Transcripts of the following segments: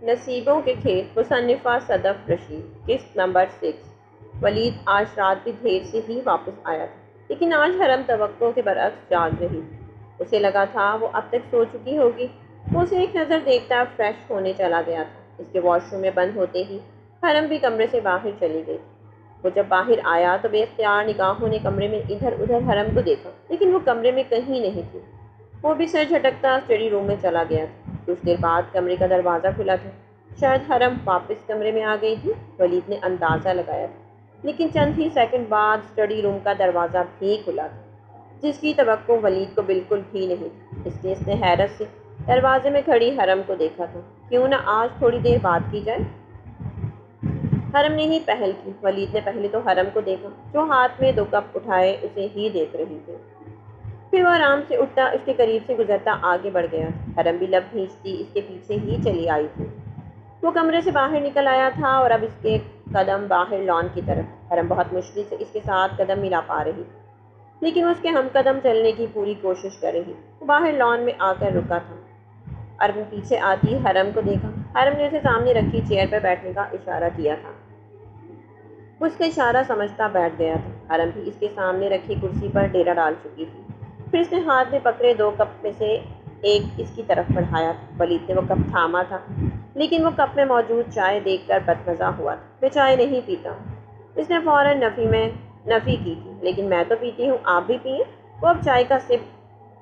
نصیبوں کے کھیل مصنفہ صدف رشید قسط نمبر 6۔ ولید آج رات بھی دیر سے ہی واپس آیا تھا، لیکن آج حرم توقع کے برعکس جاگ رہی تھی۔ اسے لگا تھا وہ اب تک سو چکی ہوگی۔ وہ اسے ایک نظر دیکھتا فریش ہونے چلا گیا تھا۔ اس کے واش روم میں بند ہوتے ہی حرم بھی کمرے سے باہر چلی گئی تھی۔ وہ جب باہر آیا تو بے اختیار نگاہوں نے کمرے میں ادھر ادھر حرم کو دیکھا، لیکن وہ کمرے میں کہیں نہیں تھی۔ وہ بھی سر جھٹکتا اسٹڈی روم میں چلا گیا تھا۔ کچھ دیر بعد کمرے کا دروازہ کھلا تھا۔ شاید حرم واپس کمرے میں آ گئی تھی، ولید نے اندازہ لگایا تھا، لیکن چند ہی سیکنڈ بعد اسٹڈی روم کا دروازہ بھی کھلا تھا، جس کی توقع ولید کو بالکل بھی نہیں تھی۔ اس لیے اس نے حیرت سے دروازے میں کھڑی حرم کو دیکھا تھا۔ کیوں نہ آج تھوڑی دیر بات کی جائے؟ حرم نے ہی پہل کی۔ ولید نے پہلے تو حرم کو دیکھا، جو ہاتھ میں 2 کپ اٹھائے اسے ہی دیکھ رہی تھی۔ پھر وہ آرام سے اٹھتا، اس کے قریب سے گزرتا آگے بڑھ گیا۔ حرم بھی لب بھیجتی اس کے پیچھے ہی چلی آئی تھی۔ وہ کمرے سے باہر نکل آیا تھا اور اب اس کے قدم باہر لان کی طرف۔ حرم بہت مشکل سے اس کے ساتھ قدم ملا پا رہی، لیکن اس کے ہم قدم چلنے کی پوری کوشش کر رہی۔ وہ باہر لان میں آ کر رکا تھا۔ ارم پیچھے آتی حرم کو دیکھا۔ حرم نے اسے سامنے رکھی چیئر پر بیٹھنے کا اشارہ کیا تھا۔ وہ اس کا اشارہ سمجھتا بیٹھ گیا تھا۔ حرم بھی اس کے سامنے رکھی کرسی پر ڈیرا ڈال چکی تھی۔ پھر اس نے ہاتھ میں پکڑے 2 کپ میں سے ایک اس کی طرف بڑھایا تھا۔ ولید نے وہ کپ تھاما تھا، لیکن وہ کپ میں موجود چائے دیکھ کر بدمزہ ہوا تھا۔ میں چائے نہیں پیتا۔ اس نے فوراً نفی کی تھی، لیکن میں تو پیتی ہوں، آپ بھی پئیں۔ وہ اب چائے کا سپ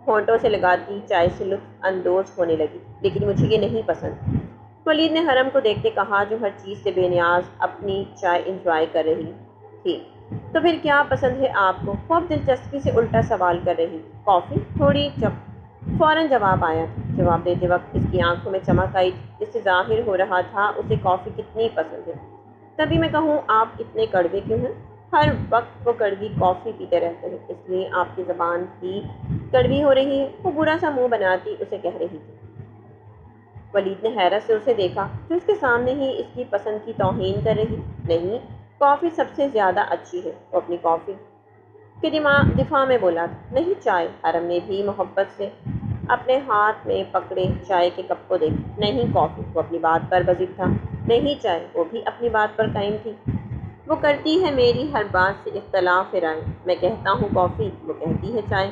ہونٹوں سے لگاتی چائے سے لطف اندوز ہونے لگی، لیکن مجھے یہ نہیں پسند۔ ولید نے حرم کو دیکھتے کہا، جو ہر چیز سے بے نیاز اپنی چائے انجوائے کر رہی تھی۔ تو پھر کیا پسند ہے آپ کو؟ وہ اب دلچسپی سے الٹا سوال کر رہی۔ کافی؟ تھوڑی فوراً جواب آیا تھا۔ جواب دیتے وقت اس کی آنکھوں میں چمک آئی تھی، جس سے ظاہر ہو رہا تھا اسے کافی کتنی پسند ہے۔ تبھی میں کہوں آپ اتنے کڑوے کیوں ہیں؟ ہر وقت وہ کڑوی کافی پیتے رہتے ہیں، اس لیے آپ کی زبان بھی کڑوی ہو رہی ہے، وہ برا سا منہ بناتی اسے کہہ رہی تھی۔ ولید نے حیرت سے اسے دیکھا، جو اس کے سامنے ہی اس کی پسند کی توہین کر رہی تھی۔ نہیں، کافی سب سے زیادہ اچھی ہے۔ وہ اپنی کافی کے دفاع میں بولا تھا۔ نہیں، چائے۔ حرم نے بھی محبت سے اپنے ہاتھ میں پکڑے چائے کے کپ کو دیکھا۔ نہیں، کافی۔ وہ اپنی بات پر بضد تھا۔ نہیں، چائے۔ وہ بھی اپنی بات پر قائم تھی۔ وہ کرتی ہے میری ہر بات سے اختلاف رائے۔ میں کہتا ہوں کافی، وہ کہتی ہے چائے۔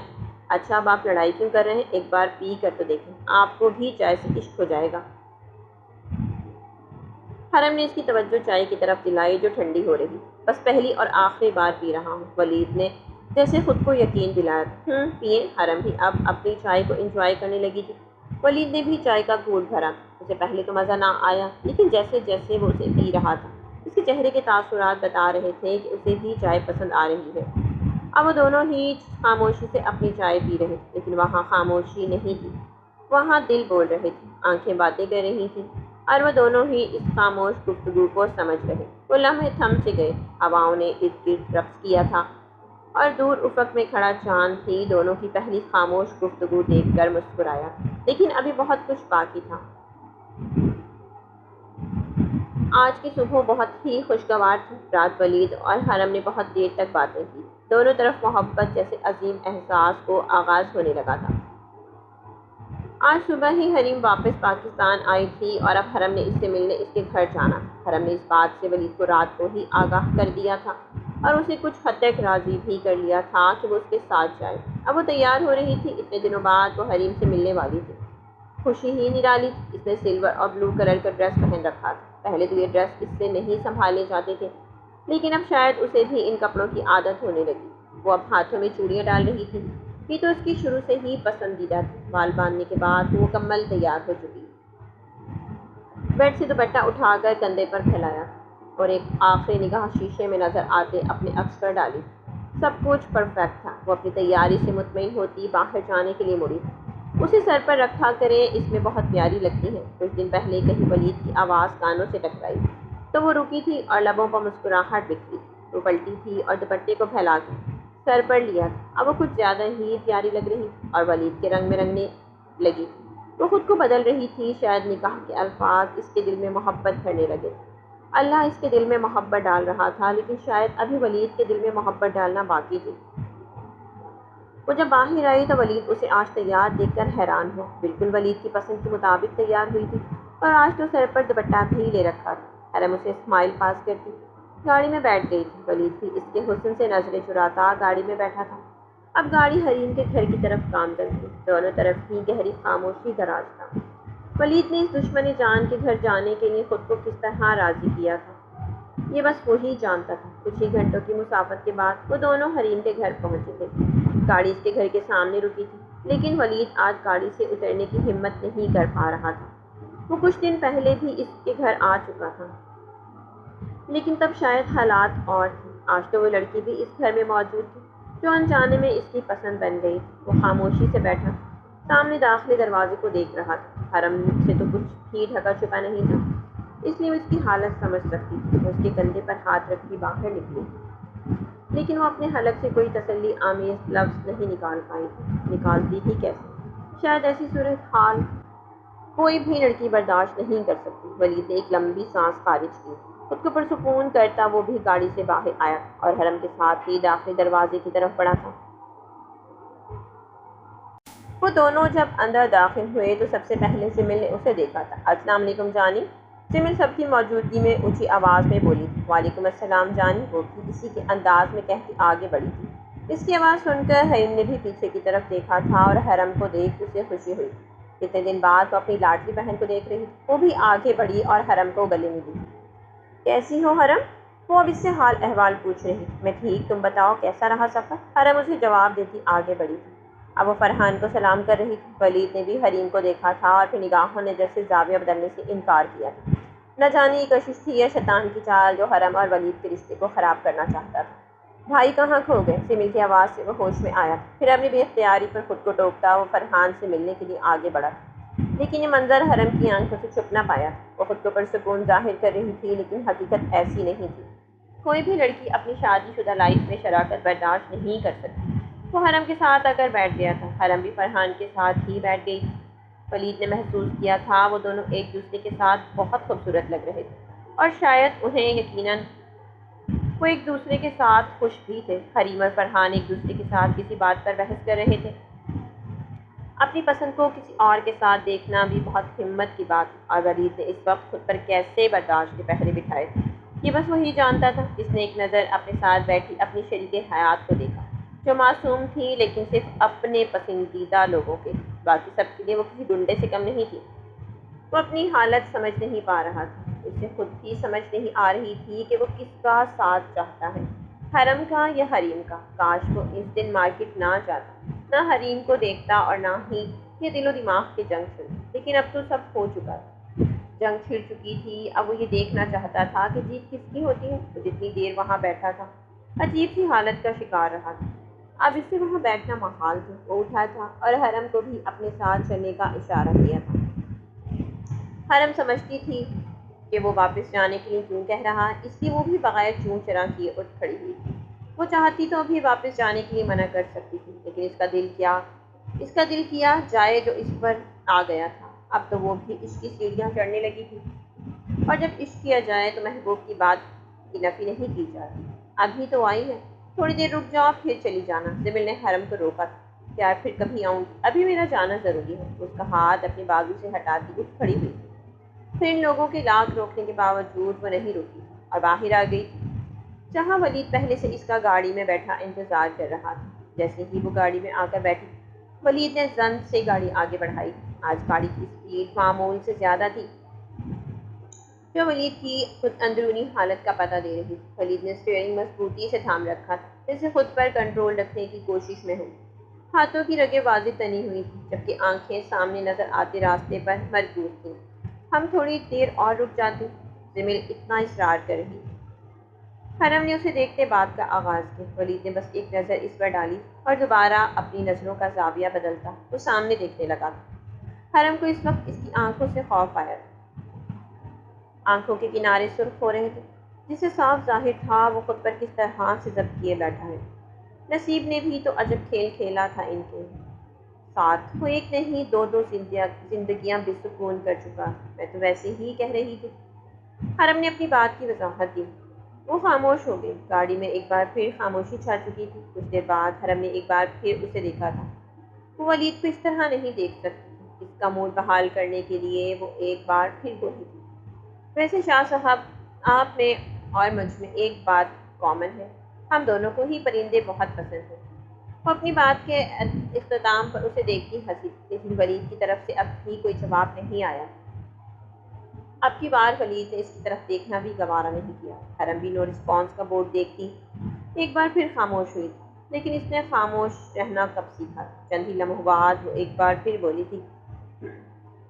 اچھا، اب آپ لڑائی کیوں کر رہے ہیں؟ ایک بار پی کر تو دیکھیں، آپ کو بھی چائے سے عشق ہو جائے گا۔ حرم نے اس کی توجہ چائے کی طرف دلائی، جو ٹھنڈی ہو رہی۔ بس پہلی اور آخری بار پی رہا ہوں، ولید نے جیسے خود کو یقین دلایا تھا۔ پئیں۔ حرم بھی اب اپنی چائے کو انجوائے کرنے لگی تھی۔ ولید نے بھی چائے کا گھونٹ بھرا۔ اسے پہلے تو مزہ نہ آیا، لیکن جیسے جیسے وہ اسے پی رہا تھا، اس کے چہرے کے تاثرات بتا رہے تھے کہ اسے بھی چائے پسند آ رہی ہے۔ اب وہ دونوں ہی خاموشی سے اپنی چائے پی رہے، لیکن وہاں خاموشی نہیں تھی، وہاں دل بول رہے تھے، آنکھیں باتیں کر رہی تھیں، اور وہ دونوں ہی اس خاموش گفتگو کو سمجھ رہے۔ وہ لمحے تھم سے گئے۔ ہواؤں نے ارد گرد رقص کیا تھا، اور دور افق میں کھڑا چاند بھی دونوں کی پہلی خاموش گفتگو دیکھ کر مسکرایا، لیکن ابھی بہت کچھ باقی تھا۔ آج کی صبح بہت ہی خوشگوار تھی۔ رات ولید اور حرم نے بہت دیر تک باتیں کی۔ دونوں طرف محبت جیسے عظیم احساس کو آغاز ہونے لگا تھا۔ آج صبح ہی حریم واپس پاکستان آئی تھی اور اب حرم نے اس سے ملنے اس کے گھر جانا تھا۔ حرم نے اس بات سے ولید کو رات کو ہی آگاہ کر دیا تھا اور اسے کچھ حد تک راضی بھی کر لیا تھا کہ وہ اس کے ساتھ جائے۔ اب وہ تیار ہو رہی تھی۔ اتنے دنوں بعد وہ حریم سے ملنے والی تھی۔ خوشی ہی نرالی تھی۔ اس نے سلور اور بلو کلر کا ڈریس پہن رکھا تھا۔ پہلے تو یہ ڈریس اس سے نہیں سنبھالے جاتے تھے، لیکن اب شاید اسے بھی ان کپڑوں کی عادت ہونے لگی۔ وہ اب ہاتھوں میں چوڑیاں ڈال رہی تھی۔ یہ تو اس کی شروع سے ہی پسندیدہ تھی۔ بال باندھنے کے بعد وہ مکمل تیار ہو چکی۔ بیڈ سے دوپٹہ اٹھا کر کندھے پر پھیلایا اور ایک آخری نگاہ شیشے میں نظر آتے اپنے عکس پر ڈالی۔ سب کچھ پرفیکٹ تھا۔ وہ اپنی تیاری سے مطمئن ہوتی باہر جانے کے لیے مڑی۔ اسے سر پر رکھا کریں، اس میں بہت پیاری لگتی ہے۔ کچھ دن پہلے کہیں ولید کی آواز کانوں سے ٹکرائی تو وہ رکی تھی اور لبوں پر مسکراہٹ بکھری تھی۔ وہ پلٹی تھی اور دوپٹے کو پھیلا کے سر پر لیا تھا۔ اب وہ کچھ زیادہ ہی پیاری لگ رہی اور ولید کے رنگ میں رنگنے لگی تھی۔ وہ خود کو بدل رہی تھی۔ شاید نکاح کے الفاظ اس کے دل میں محبت بھرنے لگے۔ اللہ اس کے دل میں محبت ڈال رہا تھا، لیکن شاید ابھی ولید کے دل میں محبت ڈالنا باقی تھی۔ وہ جب باہر آئی تو ولید اسے آج تیار دیکھ کر حیران ہوا۔ بالکل ولید کی پسند کے مطابق تیار ہوئی تھی اور آج تو سر پر دوپٹہ بھی لے رکھا تھا۔ حرم اسے اسمائل پاس کرتی گاڑی میں بیٹھ گئی تھی۔ ولید بھی اس کے حسن سے نظریں چراتا گاڑی میں بیٹھا تھا۔ اب گاڑی حریم کے گھر کی طرف گامزن تھی۔ دونوں طرف ہی گہری خاموشی دراز تھا۔ ولید نے اس دشمن جان کے گھر جانے کے لیے خود کو کس طرح راضی کیا تھا، یہ بس وہی جانتا تھا۔ کچھ ہی گھنٹوں کی مسافت کے بعد وہ دونوں حریم کے گھر پہنچے تھے۔ گاڑی اس کے گھر کے سامنے رکی تھی، لیکن ولید آج گاڑی سے اترنے کی ہمت نہیں کر پا رہا تھا۔ وہ کچھ دن پہلے بھی اس کے گھر آ چکا تھا، لیکن تب شاید حالات اور تھے۔ آج تو وہ لڑکی بھی اس گھر میں موجود تھی جو انجانے میں اس کی پسند بن گئی تھی۔ وہ خاموشی سے بیٹھا سامنے داخلے دروازے کو دیکھ رہا تھا۔ حرم سے تو کچھ بھی ڈھکا چھپا نہیں تھا، اس لیے وہ اس کی حالت سمجھ سکتی تھی۔ وہ اس کے کندھے پر ہاتھ رکھ کے باہر نکلی، لیکن وہ اپنے حلق سے کوئی تسلی آمیز لفظ نہیں نکال پائی تھی۔ نکالتی ہی کیسے؟ شاید ایسی صورتحال کوئی بھی لڑکی برداشت نہیں کر سکتی۔ ولید نے ایک لمبی سانس خارج کی، خود کو پرسکون کرتا وہ بھی گاڑی سے باہر آیا اور حرم کے ساتھ ہی داخلے دروازے کی طرف بڑھا تھا۔ وہ دونوں جب اندر داخل ہوئے تو سب سے پہلے سمل نے اسے دیکھا تھا۔ السلام علیکم جانی، سمل سب کی موجودگی میں اونچی آواز میں بولی تھی۔ وعلیکم السلام جانی، وہ بھی اسی کے انداز میں کہتی آگے بڑھی تھی۔ اس کی آواز سن کر حریم نے بھی پیچھے کی طرف دیکھا تھا اور حرم کو دیکھ اسے خوشی ہوئی۔ اتنے دن بعد وہ اپنی لاڈلی بہن کو دیکھ رہی تھی۔ وہ بھی آگے بڑھی اور حرم کو گلے ملی۔ کیسی ہو حرم؟ وہ اب اس سے حال احوال پوچھ رہی تھی۔ میں ٹھیک، تم بتاؤ کیسا رہا سفر؟ حرم اسے جواب دیتی آگے بڑھی تھی۔ اب وہ فرحان کو سلام کر رہی تھی۔ ولید نے بھی حریم کو دیکھا تھا اور پھر نگاہوں نے جیسے زاویہ بدلنے سے انکار کیا تھا۔ نہ جانے یہ کشش تھی یا شیطان کی چال جو حرم اور ولید کے رشتے کو خراب کرنا چاہتا تھا۔ بھائی کہاں کھو گئے؟ سمل کی آواز سے وہ ہوش میں آیا، پھر اپنی بے اختیاری پر خود کو ٹوکتا وہ فرحان سے ملنے کے لیے آگے بڑھا، لیکن یہ منظر حرم کی آنکھوں سے چھپ نہ پایا۔ وہ خود کو پرسکون ظاہر کر رہی تھی، لیکن حقیقت ایسی نہیں تھی۔ کوئی بھی لڑکی اپنی شادی شدہ لائف میں شراکت برداشت نہیں کر سکتی۔ وہ حرم کے ساتھ آ کر بیٹھ گیا تھا، حرم بھی فرحان کے ساتھ ہی بیٹھ گئی تھی۔ ولید نے محسوس کیا تھا وہ دونوں ایک دوسرے کے ساتھ بہت خوبصورت لگ رہے تھے، اور شاید انہیں یقیناً وہ ایک دوسرے کے ساتھ خوش بھی تھے۔ حریم اور فرحان ایک دوسرے کے ساتھ کسی بات پر بحث کر رہے تھے۔ اپنی پسند کو کسی اور کے ساتھ دیکھنا بھی بہت ہمت کی بات ہے، اور ولید نے اس وقت خود پر کیسے برداشت کے پہرے بٹھائے تھے یہ بس وہی جانتا تھا۔ اس نے ایک نظر اپنے ساتھ بیٹھی اپنی شریک حیات کو دیکھا، جو معصوم تھی لیکن صرف اپنے پسندیدہ لوگوں کے، باقی سب کے لیے وہ کسی گنڈے سے کم نہیں تھی۔ وہ اپنی حالت سمجھ نہیں پا رہا تھا، اسے خود بھی سمجھ نہیں آ رہی تھی کہ وہ کس کا ساتھ چاہتا ہے، حرم کا یا حریم کا۔ کاش وہ اس دن مارکیٹ نہ جاتا، نہ حریم کو دیکھتا اور نہ ہی یہ دل و دماغ کی جنگ چھڑتی، لیکن اب تو سب ہو چکا تھا، جنگ چھڑ چکی تھی۔ اب وہ یہ دیکھنا چاہتا تھا کہ جیت کس کی ہوتی ہے۔ وہ جتنی دیر وہاں بیٹھا تھا عجیب سی حالت کا شکار رہا تھا، اب اس سے وہاں بیٹھنا محال تھا۔ وہ اٹھا تھا اور حرم کو بھی اپنے ساتھ چلنے کا اشارہ کیا تھا۔ حرم سمجھتی تھی کہ وہ واپس جانے کے لیے کیوں کہہ رہا، اس لیے وہ بھی بغیر چون چرا کیے اٹھ کھڑی ہوئی تھی۔ وہ چاہتی تو ابھی واپس جانے کے لیے منع کر سکتی تھی، لیکن اس کا دل کیا جائے جو اس پر آ گیا تھا۔ اب تو وہ بھی عشق کی سیڑھیاں چڑھنے لگی تھی، اور جب عشق کیا جائے تو محبوب کی بات کی نفی نہیں کی جاتی۔ ابھی تو آئی ہے، تھوڑی دیر رک جاؤ پھر چلی جانا۔ سمل نے حرم کو روکا تھا۔ پیار پھر کبھی آؤں گی، ابھی میرا جانا ضروری ہے۔ اس کا ہاتھ اپنے بازو سے ہٹاتی اٹھ کھڑی ہوئی تھی، پھر ان لوگوں کے لاکھ روکنے کے باوجود وہ نہیں رکی اور باہر آ گئی تھی، جہاں ولید پہلے سے اس کا گاڑی میں بیٹھا انتظار کر رہا تھا۔ جیسے ہی وہ گاڑی میں آ کر بیٹھی، ولید نے زن سے گاڑی آگے بڑھائی۔ آج گاڑی کی اسپیڈ معمول سے زیادہ تھی، جو ولید کی خود اندرونی حالت کا پتہ دے رہی تھی۔ ولید نے اسٹیئرنگ مضبوطی سے تھام رکھا تھا، جیسے خود پر کنٹرول رکھنے کی کوشش میں ہو۔ ہاتھوں کی رگیں واضح تنی ہوئی تھیں، جبکہ آنکھیں سامنے نظر آتے راستے پر مرکوز تھیں۔ ہم تھوڑی دیر اور رک جاتے، سمل اتنا اصرار کر رہی تھی۔ حرم نے اسے دیکھتے بات کا آغاز کیا۔ ولید نے بس ایک نظر اس پر ڈالی اور دوبارہ اپنی نظروں کا زاویہ بدلتا وہ سامنے دیکھنے لگا تھا۔ حرم کو اس وقت اس کی آنکھوں سے خوف آیا تھا، آنکھوں کے کنارے سرخ ہو رہے تھے، جس سے صاف ظاہر تھا وہ خود پر کس طرح سے ضبط کیے بیٹھا ہے۔ نصیب نے بھی تو عجب کھیل کھیلا تھا ان کے ساتھ، وہ ایک نہیں دو زندگیاں بے سکون کر چکا۔ میں تو ویسے ہی کہہ رہی تھی۔ حرم نے اپنی بات کی وضاحت دی۔ وہ خاموش ہو گئی۔ گاڑی میں ایک بار پھر خاموشی چھا چکی تھی۔ کچھ دیر بعد حرم نے ایک بار پھر اسے دیکھا تھا۔ وہ ولید کو اس طرح نہیں دیکھ سکتی تھی، اس کا موڈ بحال کرنے کے لیے وہ ایک بار پھر بولی تھی، ویسے شاہ صاحب، آپ میں اور مجھ میں ایک بات کامن ہے، ہم دونوں کو ہی پرندے بہت پسند ہیں۔ وہ اپنی بات کے اختتام پر اسے دیکھتی ہنسی، لیکن ولید کی طرف سے اب بھی کوئی جواب نہیں آیا۔ اب کی بار ولید نے اس کی طرف دیکھنا بھی گوارا نہیں کیا۔ حرم بھی نو رسپانس کا بورڈ دیکھتی ایک بار پھر خاموش ہوئی تھی، لیکن اس نے خاموش رہنا کب سیکھا تھا؟ چند ہی لمحوں بعد وہ ایک بار پھر بولی تھی،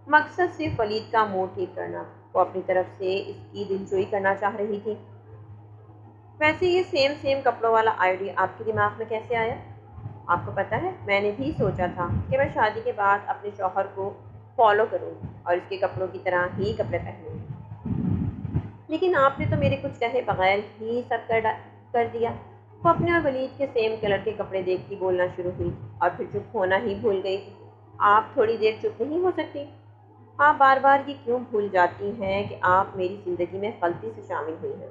مقصد صرف ولید کا موڈ ٹھیک کرنا تھا، وہ اپنی طرف سے اس کی دلجوئی کرنا چاہ رہی تھی۔ ویسے یہ سیم کپڑوں والا آئیڈیا آپ کے دماغ میں کیسے آیا؟ آپ کو پتہ ہے، میں نے بھی سوچا تھا کہ میں شادی کے بعد اپنے شوہر کو فالو کروں اور اس کے کپڑوں کی طرح ہی کپڑے پہنوں، لیکن آپ نے تو میرے کچھ کہے بغیر ہی سب کر دیا۔ وہ اپنے اور ولید کے سیم کلر کے کپڑے دیکھتی بولنا شروع ہوئی اور پھر چپ ہونا ہی بھول گئی تھی۔ آپ تھوڑی دیر چپ نہیں ہو سکتی؟ آپ بار بار یہ کیوں بھول جاتی ہیں کہ آپ میری زندگی میں غلطی سے شامل ہوئی ہیں،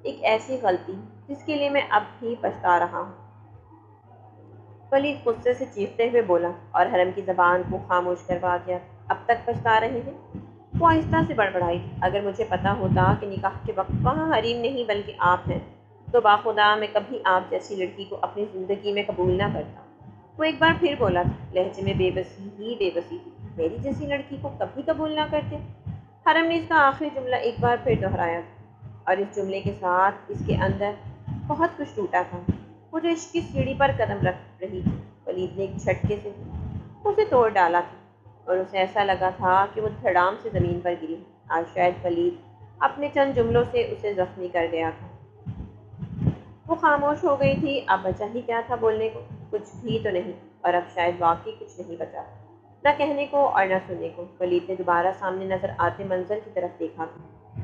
ایک ایسی غلطی جس کے لیے میں اب بھی پچھتا رہا ہوں؟ ولید غصے سے چیختے ہوئے بولا اور حرم کی زبان کو خاموش کروا دیا۔ اب تک پچھتا رہے ہیں؟ وہ آہستہ سے بڑبڑائی، اگر مجھے پتا ہوتا کہ نکاح کے وقت وہاں حریم نہیں بلکہ آپ ہیں تو باخدا میں کبھی آپ جیسی لڑکی کو اپنی زندگی میں قبول نہ کرتا۔ وہ ایک بار پھر بولا تھا، لہجے میں بے بسی ہی بے بسی تھی، میری جیسی لڑکی کو کبھی قبول نہ کرتے۔ حرم نے اس کا آخری جملہ ایک بار پھر دہرایا تھا، اور اس جملے کے ساتھ اس کے اندر بہت کچھ ٹوٹا تھا۔ وہ جو عشق کی سیڑھی پر قدم رکھ رہی تھی، ولید نے ایک جھٹکے سے اسے توڑ ڈالا تھا، اور اسے ایسا لگا تھا کہ وہ دھڑام سے زمین پر گری۔ آج شاید ولید اپنے چند جملوں سے اسے زخمی کر گیا تھا۔ وہ خاموش ہو گئی تھی، اب بچا ہی کیا تھا بولنے کو؟ کچھ بھی تو نہیں، اور اب شاید واقعی کچھ نہیں بچا، نہ کہنے کو اور نہ سننے کو۔ ولید نے دوبارہ سامنے نظر آتے منظر کی طرف دیکھا تھا۔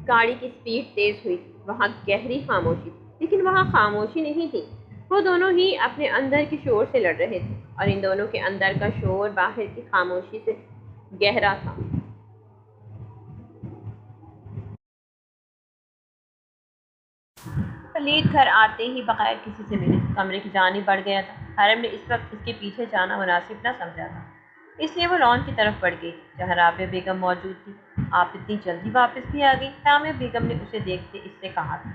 گاڑی کی سپیڈ تیز ہوئی، وہاں گہری خاموشی تھی، لیکن وہاں خاموشی نہیں تھی، وہ دونوں ہی اپنے اندر کے شور سے لڑ رہے تھے، اور ان دونوں کے اندر کا شور باہر کی خاموشی سے گہرا تھا۔ ولید گھر آتے ہی بغیر کسی سے ملے کمرے کی جانب بڑھ گیا تھا۔ حرم نے اس وقت اس کے پیچھے جانا مناسب نہ سمجھا تھا، اس لیے وہ لان کی طرف بڑھ گئی جہاں رابعہ بیگم موجود تھی۔ آپ اتنی جلدی واپس بھی آ گئی؟ رابعہ بیگم نے اسے دیکھتے اس سے کہا تھا۔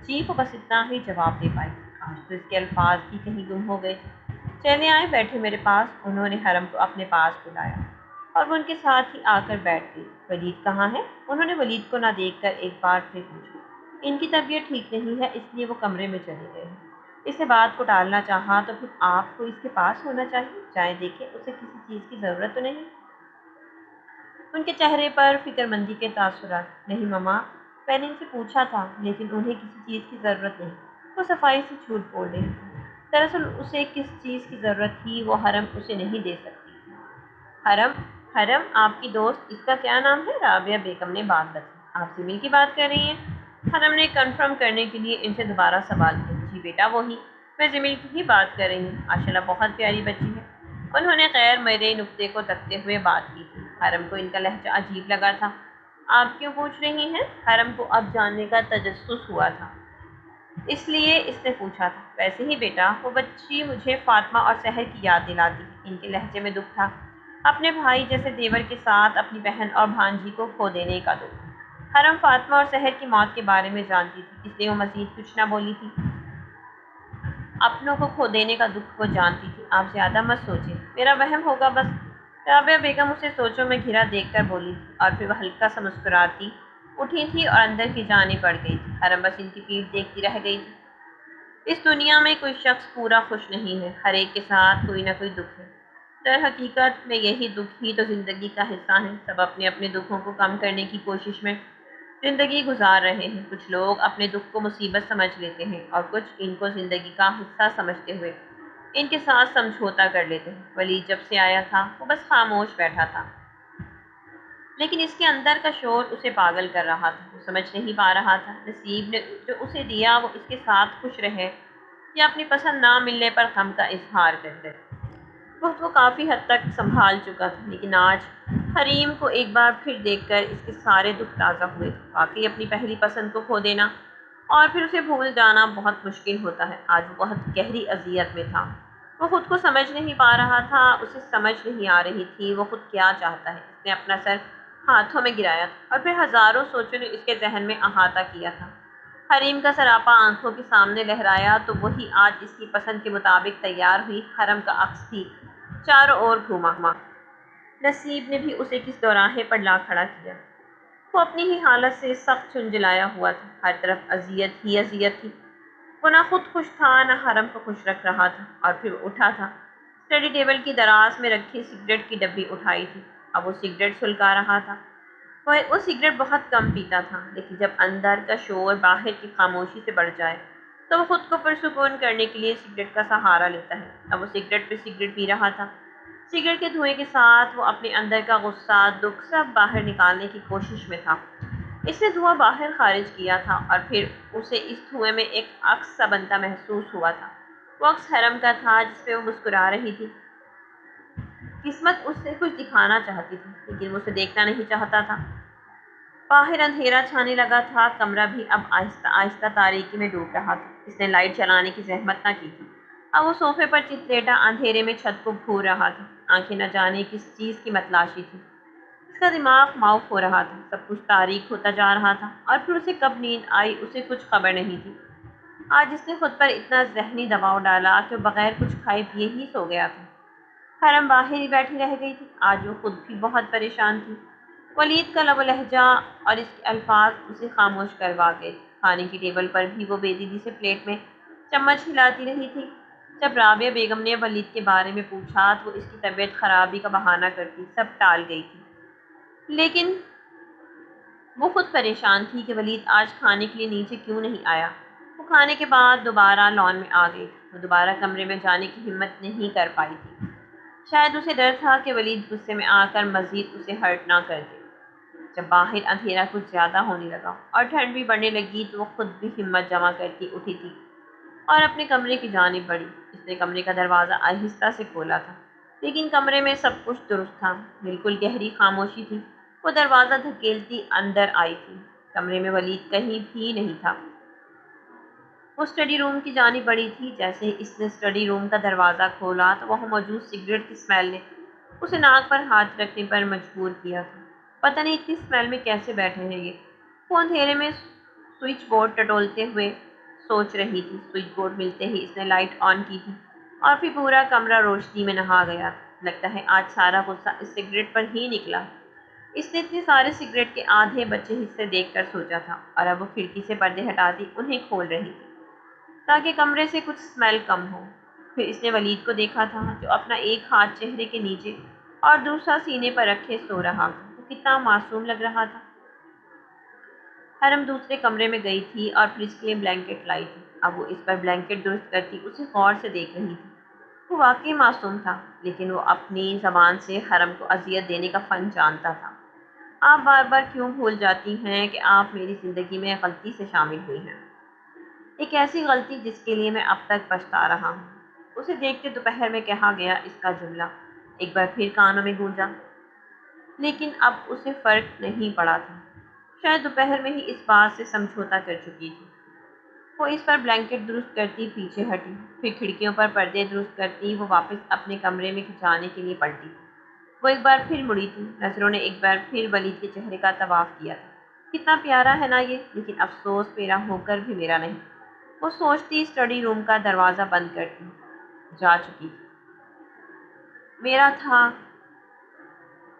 جی، وہ بس اتنا ہی جواب دے پائی، آج تو اس کے الفاظ بھی کہیں گم ہو گئے تھے۔ چلے آئے، بیٹھے میرے پاس۔ انہوں نے حرم کو اپنے پاس بلایا اور وہ ان کے ساتھ ہی آ کر بیٹھ گئی۔ ولید کہاں ہے؟ انہوں نے ولید کو نہ دیکھ کر ایک بار پھر پوچھا۔ ان کی طبیعت ٹھیک نہیں ہے، اس لیے وہ کمرے میں چلے گئے ہیں۔ اس نے بات کو ٹالنا چاہا تو پھر آپ کو اس کے پاس ہونا چاہیے، جائیں دیکھیں اسے کسی چیز کی ضرورت تو نہیں۔ ان کے چہرے پر فکر مندی کے تاثرات۔ نہیں مما، میں نے ان سے پوچھا تھا، لیکن انہیں کسی چیز کی ضرورت نہیں۔ وہ صفائی سے جھوٹ بول رہی تھی۔ دراصل اسے کس چیز کی ضرورت تھی وہ حرم اسے نہیں دے سکتی تھی۔ حرم؟ حرم آپ کی دوست، اس کا کیا نام ہے؟ رابعہ بیگم نے بات بدلی۔ آپ جمیل کی بات کر رہی ہیں؟ حرم نے کنفرم کرنے کے لیے ان سے دوبارہ سوال کیا۔ جی بیٹا، وہی، میں جمیل کی ہی بات کر رہی ہوں، ماشاء اللہ بہت پیاری بچی ہے۔ انہوں نے غیر مرئی نقطے کو تکتے ہوئے بات کی تھی۔ حرم کو ان کا لہجہ عجیب لگا تھا۔ آپ کیوں پوچھ رہی ہیں؟ حرم کو اب جاننے کا تجسس ہوا تھا، اس لیے اس نے پوچھا تھا۔ ویسے ہی بیٹا، وہ بچی مجھے فاطمہ اور سحر کی یاد دلاتی ہے۔ ان کے لہجے میں دکھ تھا، اپنے بھائی جیسے دیور کے ساتھ اپنی بہن اور بھانجی کو کھو دینے کا دکھ۔ حرم فاطمہ اور سحر کی موت کے بارے میں جانتی تھی، اس لیے وہ مزید کچھ نہ بولی تھی۔ اپنوں کو کھو دینے کا دکھ وہ جانتی تھی۔ آپ زیادہ مت سوچیں، میرا وہم ہوگا بس۔ رابعہ بیگم اسے سوچوں میں گھرا دیکھ کر بولی تھی، اور پھر وہ ہلکا سا مسکراتی اٹھی تھی اور اندر کی جانب بڑھ گئی تھی۔ حرم بس ان کی پیٹھ دیکھتی رہ گئی تھی۔ اس دنیا میں کوئی شخص پورا خوش نہیں ہے، ہر ایک کے ساتھ کوئی نہ کوئی دکھ ہے۔ در حقیقت میں یہی دکھ ہی تو زندگی کا حصہ ہیں۔ سب اپنے اپنے دکھوں کو کم کرنے کی کوشش میں زندگی گزار رہے ہیں۔ کچھ لوگ اپنے دکھ کو مصیبت سمجھ لیتے ہیں، اور کچھ ان کو زندگی کا حصہ سمجھتے ہوئے ان کے ساتھ سمجھوتا کر لیتے ہیں۔ ولید جب سے آیا تھا وہ بس خاموش بیٹھا تھا، لیکن اس کے اندر کا شور اسے پاگل کر رہا تھا۔ وہ سمجھ نہیں پا رہا تھا نصیب نے جو اسے دیا وہ اس کے ساتھ خوش رہے یا اپنی پسند نہ ملنے پر غم کا اظہار کر دے۔ وہ کافی حد تک سنبھال چکا تھا، لیکن آج حریم کو ایک بار پھر دیکھ کر اس کے سارے دکھ تازہ ہوئے تھے۔ واقعی اپنی پہلی پسند کو کھو دینا اور پھر اسے بھول جانا بہت مشکل ہوتا ہے۔ آج وہ بہت گہری اذیت میں تھا۔ وہ خود کو سمجھ نہیں پا رہا تھا، اسے سمجھ نہیں آ رہی تھی وہ خود کیا چاہتا ہے۔ اس نے اپنا سر ہاتھوں میں گرایا تھا اور پھر ہزاروں سوچوں نے اس کے ذہن میں احاطہ کیا تھا۔ حریم کا سراپا آنکھوں کے سامنے لہرایا تو وہی آج اس کی پسند کے مطابق تیار ہوئی حرم کا عکس بھی چاروں اور گھوما۔ نصیب نے بھی اسے کس دوراہے پر لا کھڑا کیا۔ وہ اپنی ہی حالت سے سخت جھنجھلایا ہوا تھا، ہر طرف اذیت ہی اذیت تھی۔ وہ نہ خود خوش تھا نہ حرم کو خوش رکھ رہا تھا۔ اور پھر اٹھا تھا، اسٹڈی ٹیبل کی دراز میں رکھی سگریٹ کی ڈبی اٹھائی تھی۔ اب وہ سگریٹ سلگا رہا تھا۔ وہ سگریٹ بہت کم پیتا تھا، لیکن جب اندر کا شور باہر کی خاموشی سے بڑھ جائے تو وہ خود کو پرسکون کرنے کے لیے سگریٹ کا سہارا لیتا ہے۔ اب وہ سگریٹ پہ سگریٹ پی رہا تھا۔ سگریٹ کے دھوئیں کے ساتھ وہ اپنے اندر کا غصہ، دکھ سب باہر نکالنے کی کوشش میں تھا۔ اس نے دھواں باہر خارج کیا تھا اور پھر اسے اس دھوئیں میں ایک عکس سا بنتا محسوس ہوا تھا۔ وہ عکس حرم کا تھا جس پہ وہ مسکرا رہی تھی۔ قسمت اس سے کچھ دکھانا چاہتی تھی لیکن وہ اسے دیکھنا نہیں چاہتا تھا۔ باہر اندھیرا چھانے لگا تھا، کمرہ بھی اب آہستہ آہستہ تاریکی میں ڈوب رہا تھا۔ اس نے لائٹ چلانے کی زحمت نہ کی تھی۔ اب وہ صوفے پر چت لیٹا اندھیرے میں چھت کو گھور رہا تھا۔ آنکھیں نہ جانے کس چیز کی متلاشی تھی۔ اس کا دماغ معاف ہو رہا تھا، سب کچھ تاریک ہوتا جا رہا تھا اور پھر اسے کب نیند آئی اسے کچھ خبر نہیں تھی۔ آج اس نے خود پر اتنا ذہنی دباؤ ڈالا کہ وہ بغیر کچھ کھائے پیے ہی سو گیا تھا۔ حرم باہر ہی بیٹھی رہ گئی تھی۔ آج وہ خود بھی بہت پریشان تھی۔ ولید کا لب و لہجہ اور اس کے الفاظ اسے خاموش کروا گئے تھے۔ کھانے کی ٹیبل پر بھی وہ بے دلی سے پلیٹ میں چمچ ہلاتی رہی تھی۔ جب رابعہ بیگم نے ولید کے بارے میں پوچھا تو وہ اس کی طبیعت خرابی کا بہانہ کرتی سب ٹال گئی تھی، لیکن وہ خود پریشان تھی کہ ولید آج کھانے کے لیے نیچے کیوں نہیں آیا۔ وہ کھانے کے بعد دوبارہ لان میں آ گئی تھی۔ وہ دوبارہ کمرے میں جانے کی ہمت نہیں کر پائی تھی۔ شاید اسے ڈر تھا کہ ولید غصے میں آ کر مزید اسے ہرٹ نہ کر دے۔ جب باہر اندھیرا کچھ زیادہ ہونے لگا اور ٹھنڈ بھی بڑھنے لگی تو وہ خود بھی ہمت جمع کرتی اٹھی تھی اور اپنے کمرے کی جانب بڑھی۔ اس نے کمرے کا دروازہ آہستہ سے کھولا تھا، لیکن کمرے میں سب کچھ درست تھا، بالکل گہری خاموشی تھی۔ وہ دروازہ دھکیلتی اندر آئی تھی۔ کمرے میں ولید کہیں بھی نہیں تھا۔ وہ اسٹڈی روم کی جانب بڑھی تھی۔ جیسے ہی اس نے اسٹڈی روم کا دروازہ کھولا تو وہاں موجود سگریٹ کی اسمیل نے اسے ناک پر ہاتھ رکھنے پر مجبور کیا تھا۔ پتہ نہیں اتنی اسمیل میں کیسے بیٹھے ہیں یہ۔ وہ اندھیرے میں سوئچ بورڈ ٹٹولتے ہوئے سوچ رہی تھی۔ سوئچ بورڈ ملتے ہی اس نے لائٹ آن کی تھی اور پھر پورا کمرہ روشنی میں نہا گیا۔ لگتا ہے آج سارا غصہ اس سگریٹ پر ہی نکلا۔ اس نے اتنے سارے سگریٹ کے آدھے بچے حصے دیکھ کر سوچا تھا اور اب وہ کھڑکی سے پردے ہٹاتی انہیں کھول رہی تھی تاکہ کمرے سے کچھ اسمیل کم ہو۔ پھر اس نے ولید کو دیکھا تھا جو اپنا ایک ہاتھ چہرے کے نیچے اور دوسرا سینے پر رکھے سو رہا تھا۔ وہ کتنا معصوم لگ رہا تھا۔ حرم دوسرے کمرے میں گئی تھی اور پھر اس کے لیے بلینکٹ لائی تھی۔ اب وہ اس پر بلینکٹ درست کرتی اسے غور سے دیکھ رہی تھی۔ وہ واقعی معصوم تھا، لیکن وہ اپنی زبان سے حرم کو اذیت دینے کا فن جانتا تھا۔ آپ بار بار کیوں بھول جاتی ہیں کہ آپ میری زندگی میں غلطی سے شامل ہوئی ہیں؟ ایک ایسی غلطی جس کے لیے میں اب تک پچھتا رہا ہوں۔ اسے دیکھتے دوپہر میں کہا گیا اس کا جملہ ایک بار پھر کانوں میں گونجا، لیکن اب اسے فرق نہیں پڑا تھا۔ شاید دوپہر میں ہی اس بات سے سمجھوتا کر چکی تھی۔ وہ اس پر بلینکٹ درست کرتی پیچھے ہٹی، پھر کھڑکیوں پر پردے درست کرتی وہ واپس اپنے کمرے میں جانے کے لیے پلٹی۔ وہ ایک بار پھر مڑی تھی۔ نظروں نے ایک بار پھر ولید کے چہرے کا طواف کیا تھا۔ کتنا پیارا ہے نا یہ، لیکن افسوس میرا ہو کر بھی میرا نہیں۔ وہ سوچتی اسٹڈی روم کا دروازہ بند کرتی جا چکی تھی۔ میرا تھا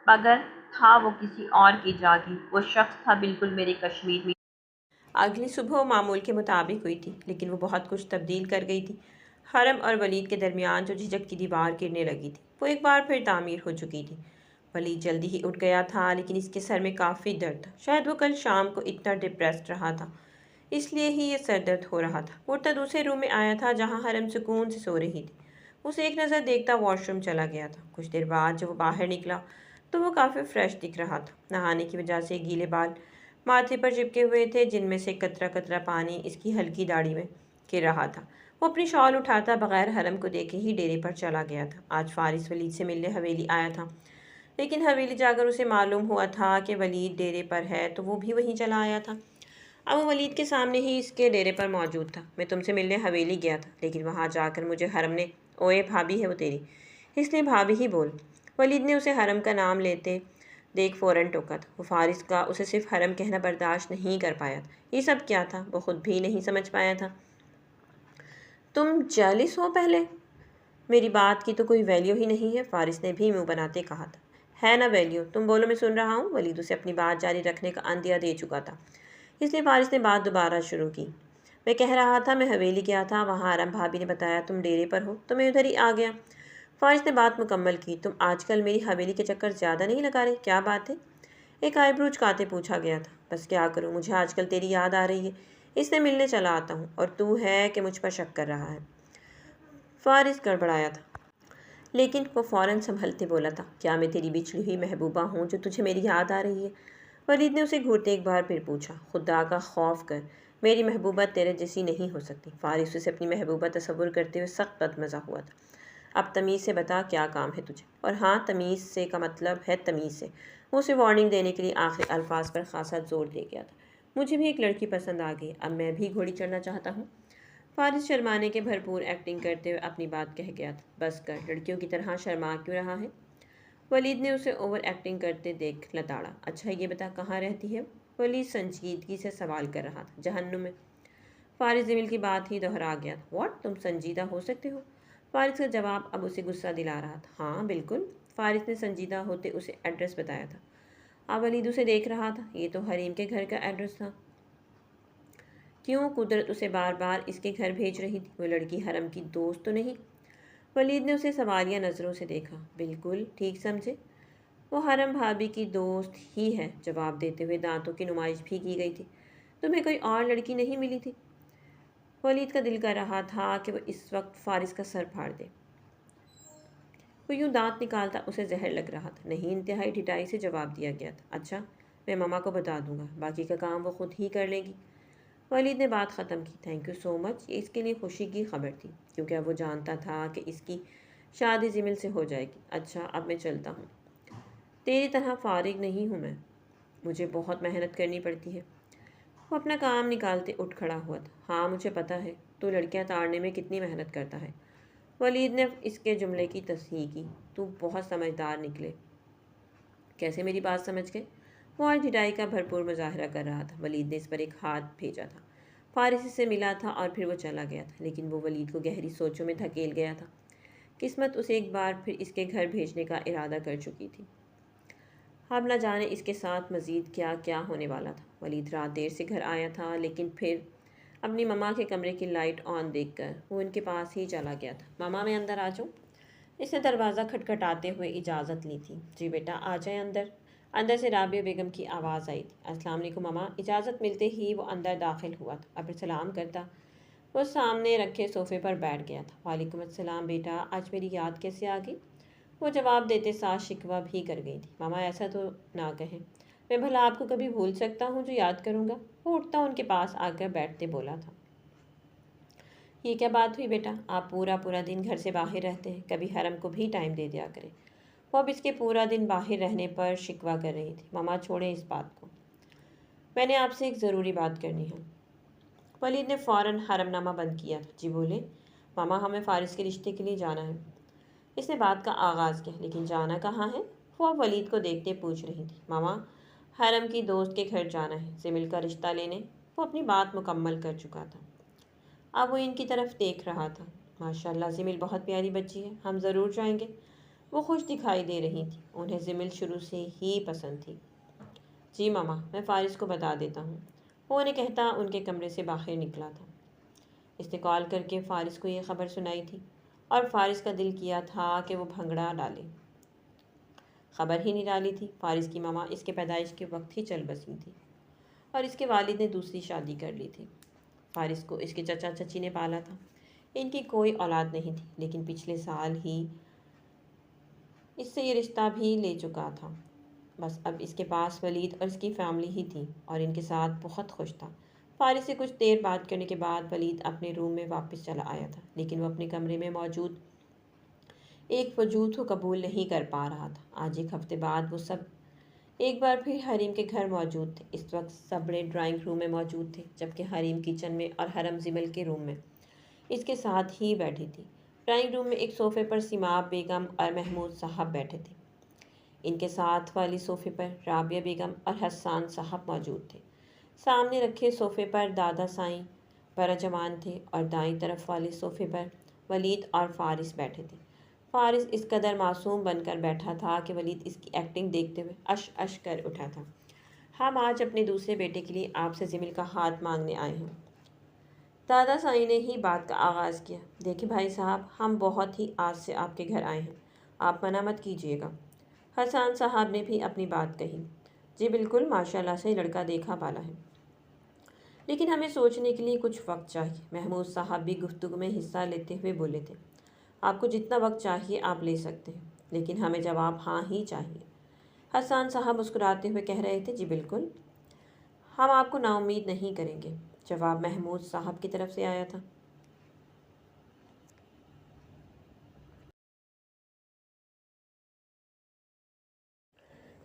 مگر تھا وہ کسی اور کی جاگی۔ وہ شخص تھا بالکل میرے کشمیر میں۔ اگلی صبح معمول کے مطابق ہوئی تھی، لیکن وہ بہت کچھ تبدیل کر گئی تھی۔ حرم اور ولید کے درمیان جو جھجک کی دیوار گرنے لگی تھی وہ ایک بار پھر تعمیر ہو چکی تھی۔ ولید جلدی ہی اٹھ گیا تھا، لیکن اس کے سر میں کافی درد تھا۔ شاید وہ کل شام کو اتنا ڈپریسڈ رہا تھا، اس لیے ہی یہ سر درد ہو رہا تھا۔ وہ اٹھتا دوسرے روم میں آیا تھا جہاں حرم سکون سے سو رہی تھی۔ اسے ایک نظر دیکھتا واش روم چلا گیا تھا۔ کچھ دیر بعد جب وہ باہر نکلا تو وہ کافی فریش دکھ رہا تھا۔ نہانے کی وجہ سے گیلے بال ماتھے پر چپکے ہوئے تھے، جن میں سے قطرہ قطرہ پانی اس کی ہلکی داڑھی میں گر رہا تھا۔ وہ اپنی شال اٹھاتا بغیر حرم کو دیکھے ہی ڈیرے پر چلا گیا تھا۔ آج فارس ولید سے ملنے حویلی آیا تھا، لیکن حویلی جا کر اسے معلوم ہوا تھا کہ ولید ڈیرے پر ہے تو وہ بھی وہیں چلا آیا تھا۔ اب وہ ولید کے سامنے ہی اس کے ڈیرے پر موجود تھا۔ میں تم سے ملنے حویلی گیا تھا، لیکن وہاں جا کر مجھے حرم نے اوئے بھابھی ہے وہ تیری، اس لیے بھابھی ہی بول۔ ولید نے اسے حرم کا نام لیتے دیکھ فوراً ٹوکا تھا۔ وہ فارس کا اسے صرف حرم کہنا برداشت نہیں کر پایا تھا۔ یہ سب کیا تھا وہ خود بھی نہیں سمجھ پایا تھا۔ تم جیلس ہو پہلے؟ میری بات کی تو کوئی ویلیو ہی نہیں ہے، فارس نے بھی منہ بناتے کہا تھا۔ ہے نا ویلیو، تم بولو میں سن رہا ہوں۔ ولید اسے اپنی بات جاری رکھنے کا عندیہ دے چکا تھا، اس لیے فارس نے بات دوبارہ شروع کی۔ میں کہہ رہا تھا میں حویلی گیا تھا، وہاں حرم بھابھی نے بتایا تم ڈیرے پر ہو تو میں ادھر ہی آ گیا۔ فارس نے بات مکمل کی۔ تم آج کل میری حویلی کے چکر زیادہ نہیں لگا رہے، کیا بات ہے؟ ایک آئی برو چکاتے پوچھا گیا تھا۔ بس کیا کروں، مجھے آج کل تیری یاد آ رہی ہے، اس لیے ملنے چلا آتا ہوں، اور تو ہے کہ مجھ پر شک کر رہا ہے۔ فارس گڑبڑایا تھا، لیکن وہ فوراً سنبھلتے بولا تھا، کیا میں تیری بچھڑی ہوئی محبوبہ ہوں جو تجھے میری یاد آ رہی ہے؟ ولید نے اسے گھورتے ایک بار پھر پوچھا۔ خدا کا خوف کر، میری محبوبہ تیرے جیسی نہیں ہو سکتی۔ فارس اسے اپنی محبوبہ تصور کرتے ہوئے سخت بدمزہ ہوا تھا۔ اب تمیز سے بتا کیا کام ہے تجھے؟ اور ہاں، تمیز سے کا مطلب ہے تمیز سے۔ وہ اسے وارننگ دینے کے لیے آخری الفاظ پر خاصا زور دے گیا تھا۔ مجھے بھی ایک لڑکی پسند آ گئی، اب میں بھی گھوڑی چڑھنا چاہتا ہوں۔ فارس شرمانے کے بھرپور ایکٹنگ کرتے ہوئے اپنی بات کہہ گیا تھا۔ بس کر، لڑکیوں کی طرح شرما کیوں رہا ہے؟ ولید نے اسے اوور ایکٹنگ کرتے دیکھ لتاڑا۔ اچھا یہ بتا کہاں رہتی ہے؟ ولید سنجیدگی سے سوال کر رہا تھا۔ جہنم میں۔ فارس جمیل کی بات ہی دہرا گیا تھا۔ واٹ، تم سنجیدہ ہو سکتے ہو؟ فارس کا جواب اب اسے غصہ دلا رہا تھا۔ ہاں بالکل، فارس نے سنجیدہ ہوتے اسے ایڈریس بتایا تھا۔ اب ولید اسے دیکھ رہا تھا، یہ تو حریم کے گھر کا ایڈریس تھا۔ کیوں قدرت اسے بار بار اس کے گھر بھیج رہی تھی؟ وہ لڑکی حرم کی دوست تو نہیں؟ ولید نے اسے سوالیہ نظروں سے دیکھا۔ بالکل ٹھیک سمجھے، وہ حرم بھابھی کی دوست ہی ہے، جواب دیتے ہوئے دانتوں کی نمائش بھی کی گئی تھی۔ تمہیں کوئی اور لڑکی نہیں ملی تھی؟ ولید کا دل کر رہا تھا کہ وہ اس وقت فارس کا سر پھاڑ دے۔ وہ یوں دانت نکالتا اسے زہر لگ رہا تھا۔ نہیں، انتہائی ڈھٹائی سے جواب دیا گیا تھا۔ اچھا، میں ماما کو بتا دوں گا، باقی کا کام وہ خود ہی کر لے گی۔ ولید نے بات ختم کی۔ تھینک یو سو مچ، یہ اس کے لیے خوشی کی خبر تھی، کیونکہ اب وہ جانتا تھا کہ اس کی شادی جمیل سے ہو جائے گی۔ اچھا اب میں چلتا ہوں، تیری طرح فارغ نہیں ہوں میں، مجھے بہت محنت کرنی پڑتی ہے۔ وہ اپنا کام نکالتے اٹھ کھڑا ہوا تھا۔ ہاں مجھے پتہ ہے، تو لڑکیاں تاڑنے میں کتنی محنت کرتا ہے۔ ولید نے اس کے جملے کی تصحیح کی۔ تو بہت سمجھدار نکلے۔ کیسے میری بات سمجھ گئے؟ وہ آج ڈھٹائی کا بھرپور مظاہرہ کر رہا تھا۔ ولید نے اس پر ایک ہاتھ بھیجا تھا۔ فارس اس سے ملا تھا اور پھر وہ چلا گیا تھا، لیکن وہ ولید کو گہری سوچوں میں دھکیل گیا تھا۔ قسمت اسے ایک بار پھر اس کے گھر بھیجنے کا ارادہ کر چکی تھی۔ اب نہ جانے اس کے ساتھ مزید کیا کیا ہونے والا تھا۔ ولید رات دیر سے گھر آیا تھا، لیکن پھر اپنی ماما کے کمرے کی لائٹ آن دیکھ کر وہ ان کے پاس ہی چلا گیا تھا۔ ماما میں اندر آ جاؤں؟ اس نے دروازہ کھٹکھٹاتے ہوئے اجازت لی تھی۔ جی بیٹا آ جائیں اندر۔ اندر سے رابعہ بیگم کی آواز آئی تھی۔ السلام علیکم ماما۔ اجازت ملتے ہی وہ اندر داخل ہوا تھا۔ اب سلام کرتا وہ سامنے رکھے صوفے پر بیٹھ گیا تھا۔ وعلیکم السلام بیٹا، آج میری یاد کیسے آ گئی؟ وہ جواب دیتے ساتھ شکوہ بھی کر گئی تھی۔ ماما ایسا تو نہ کہیں، میں بھلا آپ کو کبھی بھول سکتا ہوں جو یاد کروں گا؟ وہ اٹھتا ان کے پاس آ کر بیٹھتے بولا تھا۔ یہ کیا بات ہوئی بیٹا، آپ پورا پورا دن گھر سے باہر رہتے ہیں، کبھی حرم کو بھی ٹائم دے دیا کریں۔ وہ اب اس کے پورا دن باہر رہنے پر شکوہ کر رہی تھی۔ ماما چھوڑیں اس بات کو، میں نے آپ سے ایک ضروری بات کرنی ہے۔ ولید نے فوراً حرم نامہ بند کیا تھا۔ جی بولے ماما، ہمیں فارس کے رشتے کے لیے جانا ہے۔ اس نے بات کا آغاز کیا، لیکن جانا کہاں ہے؟ وہ اب ولید کو دیکھتے پوچھ رہی تھی۔ ماما، حرم کی دوست کے گھر جانا ہے، جمیل کا رشتہ لینے۔ وہ اپنی بات مکمل کر چکا تھا۔ اب وہ ان کی طرف دیکھ رہا تھا۔ ماشاءاللہ جمیل بہت پیاری بچی ہے، ہم ضرور جائیں گے۔ وہ خوش دکھائی دے رہی تھی، انہیں جمیل شروع سے ہی پسند تھی۔ جی ماما، میں فارس کو بتا دیتا ہوں۔ وہ انہیں کہتا ان کے کمرے سے باہر نکلا تھا۔ اس نے کال کر کے فارس کو یہ خبر سنائی تھی، اور فارس کا دل کیا تھا کہ وہ بھنگڑا ڈالے۔ خبر ہی نہیں ڈالی تھی، فارس کی ماما اس کے پیدائش کے وقت ہی چل بسی تھی، اور اس کے والد نے دوسری شادی کر لی تھی۔ فارس کو اس کے چچا چچی نے پالا تھا۔ ان کی کوئی اولاد نہیں تھی، لیکن پچھلے سال ہی اس سے یہ رشتہ بھی لے چکا تھا۔ بس اب اس کے پاس ولید اور اس کی فیملی ہی تھی، اور ان کے ساتھ بہت خوش تھا۔ فارس سے کچھ دیر بات کرنے کے بعد ولید اپنے روم میں واپس چلا آیا تھا، لیکن وہ اپنے کمرے میں موجود ایک وجود کو قبول نہیں کر پا رہا تھا۔ آج ایک ہفتے بعد وہ سب ایک بار پھر حریم کے گھر موجود تھے۔ اس وقت سب بڑے ڈرائنگ روم میں موجود تھے، جبکہ حریم کچن میں اور حرم جمیل کے روم میں اس کے ساتھ ہی بیٹھی تھی۔ ڈرائنگ روم میں ایک صوفے پر سیماب بیگم اور محمود صاحب بیٹھے تھے۔ ان کے ساتھ والی صوفے پر رابعہ بیگم اور حسان صاحب موجود تھے۔ سامنے رکھے صوفے پر دادا سائیں براجمان تھے اور دائیں طرف والے صوفے پر ولید اور فارس بیٹھے تھے۔ فارس اس قدر معصوم بن کر بیٹھا تھا کہ ولید اس کی ایکٹنگ دیکھتے ہوئے اش اش کر اٹھا تھا۔ ہم آج اپنے دوسرے بیٹے کے لیے آپ سے ضمن کا ہاتھ مانگنے آئے ہیں۔ دادا سائیں نے ہی بات کا آغاز کیا۔ دیکھیں بھائی صاحب، ہم بہت ہی آس سے آپ کے گھر آئے ہیں، آپ منع مت کیجیے گا۔ حسان صاحب نے بھی اپنی بات کہی۔ جی بالکل، ماشاءاللہ سے لڑکا دیکھا بالا ہے، لیکن ہمیں سوچنے کے لیے کچھ وقت چاہیے۔ محمود صاحب بھی گفتگو میں حصہ لیتے ہوئے بولے تھے۔ آپ کو جتنا وقت چاہیے آپ لے سکتے ہیں، لیکن ہمیں جواب ہاں ہی چاہیے۔ حسان صاحب مسکراتے ہوئے کہہ رہے تھے، جی بالکل، ہم آپ کو نا امید نہیں کریں گے۔ جواب محمود صاحب کی طرف سے آیا تھا۔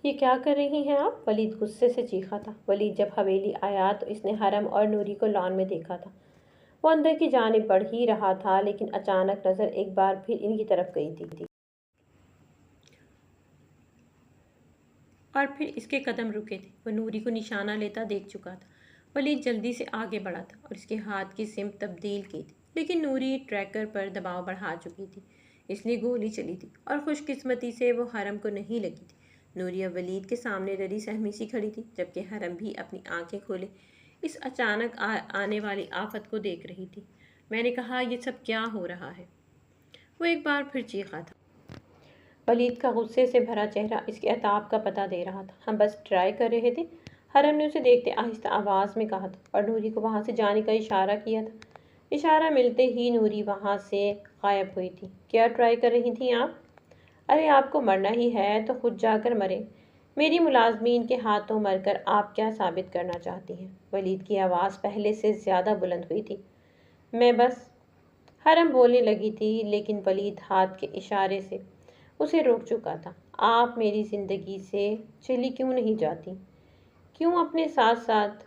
یہ کیا کر رہی ہیں آپ؟ ولید غصے سے چیخا تھا۔ ولید جب حویلی آیا تو اس نے حرم اور نوری کو لان میں دیکھا تھا۔ وہ اندر کی جانب بڑھ ہی رہا تھا، لیکن اچانک نظر ایک بار پھر ان کی طرف گئی تھی اور پھر اس کے قدم رکے تھے۔ وہ نوری کو نشانہ لیتا دیکھ چکا تھا۔ ولید جلدی سے آگے بڑھا تھا اور اس کے ہاتھ کی سمت تبدیل کی تھی، لیکن نوری ٹریگر پر دباؤ بڑھا چکی تھی۔ اس لیے گولی چلی تھی اور خوش قسمتی سے وہ حرم کو نہیں لگی تھی۔ نوری اب ولید کے سامنے ڈری سہمی سی کھڑی تھی، جبکہ حرم بھی اپنی آنکھیں کھولے اس اچانک آنے والی آفت کو دیکھ رہی تھی۔ میں نے کہا، یہ سب کیا ہو رہا ہے؟ وہ ایک بار پھر چیخا تھا۔ ولید کا غصے سے بھرا چہرہ اس کے عتاب کا پتہ دے رہا تھا۔ ہم بس ٹرائی کر رہے تھے، حرم نے اسے دیکھتے آہستہ آواز میں کہا تھا اور نوری کو وہاں سے جانے کا اشارہ کیا تھا۔ اشارہ ملتے ہی نوری وہاں سے غائب ہوئی تھی۔ کیا ٹرائی کر رہی تھیں آپ؟ ارے آپ کو مرنا ہی ہے تو خود جا کر مریں۔ میری ملازمین کے ہاتھوں مر کر آپ کیا ثابت کرنا چاہتی ہیں؟ ولید کی آواز پہلے سے زیادہ بلند ہوئی تھی۔ میں بس، حرم بولنے لگی تھی، لیکن ولید ہاتھ کے اشارے سے اسے روک چکا تھا۔ آپ میری زندگی سے چلی کیوں نہیں جاتی؟ کیوں اپنے ساتھ ساتھ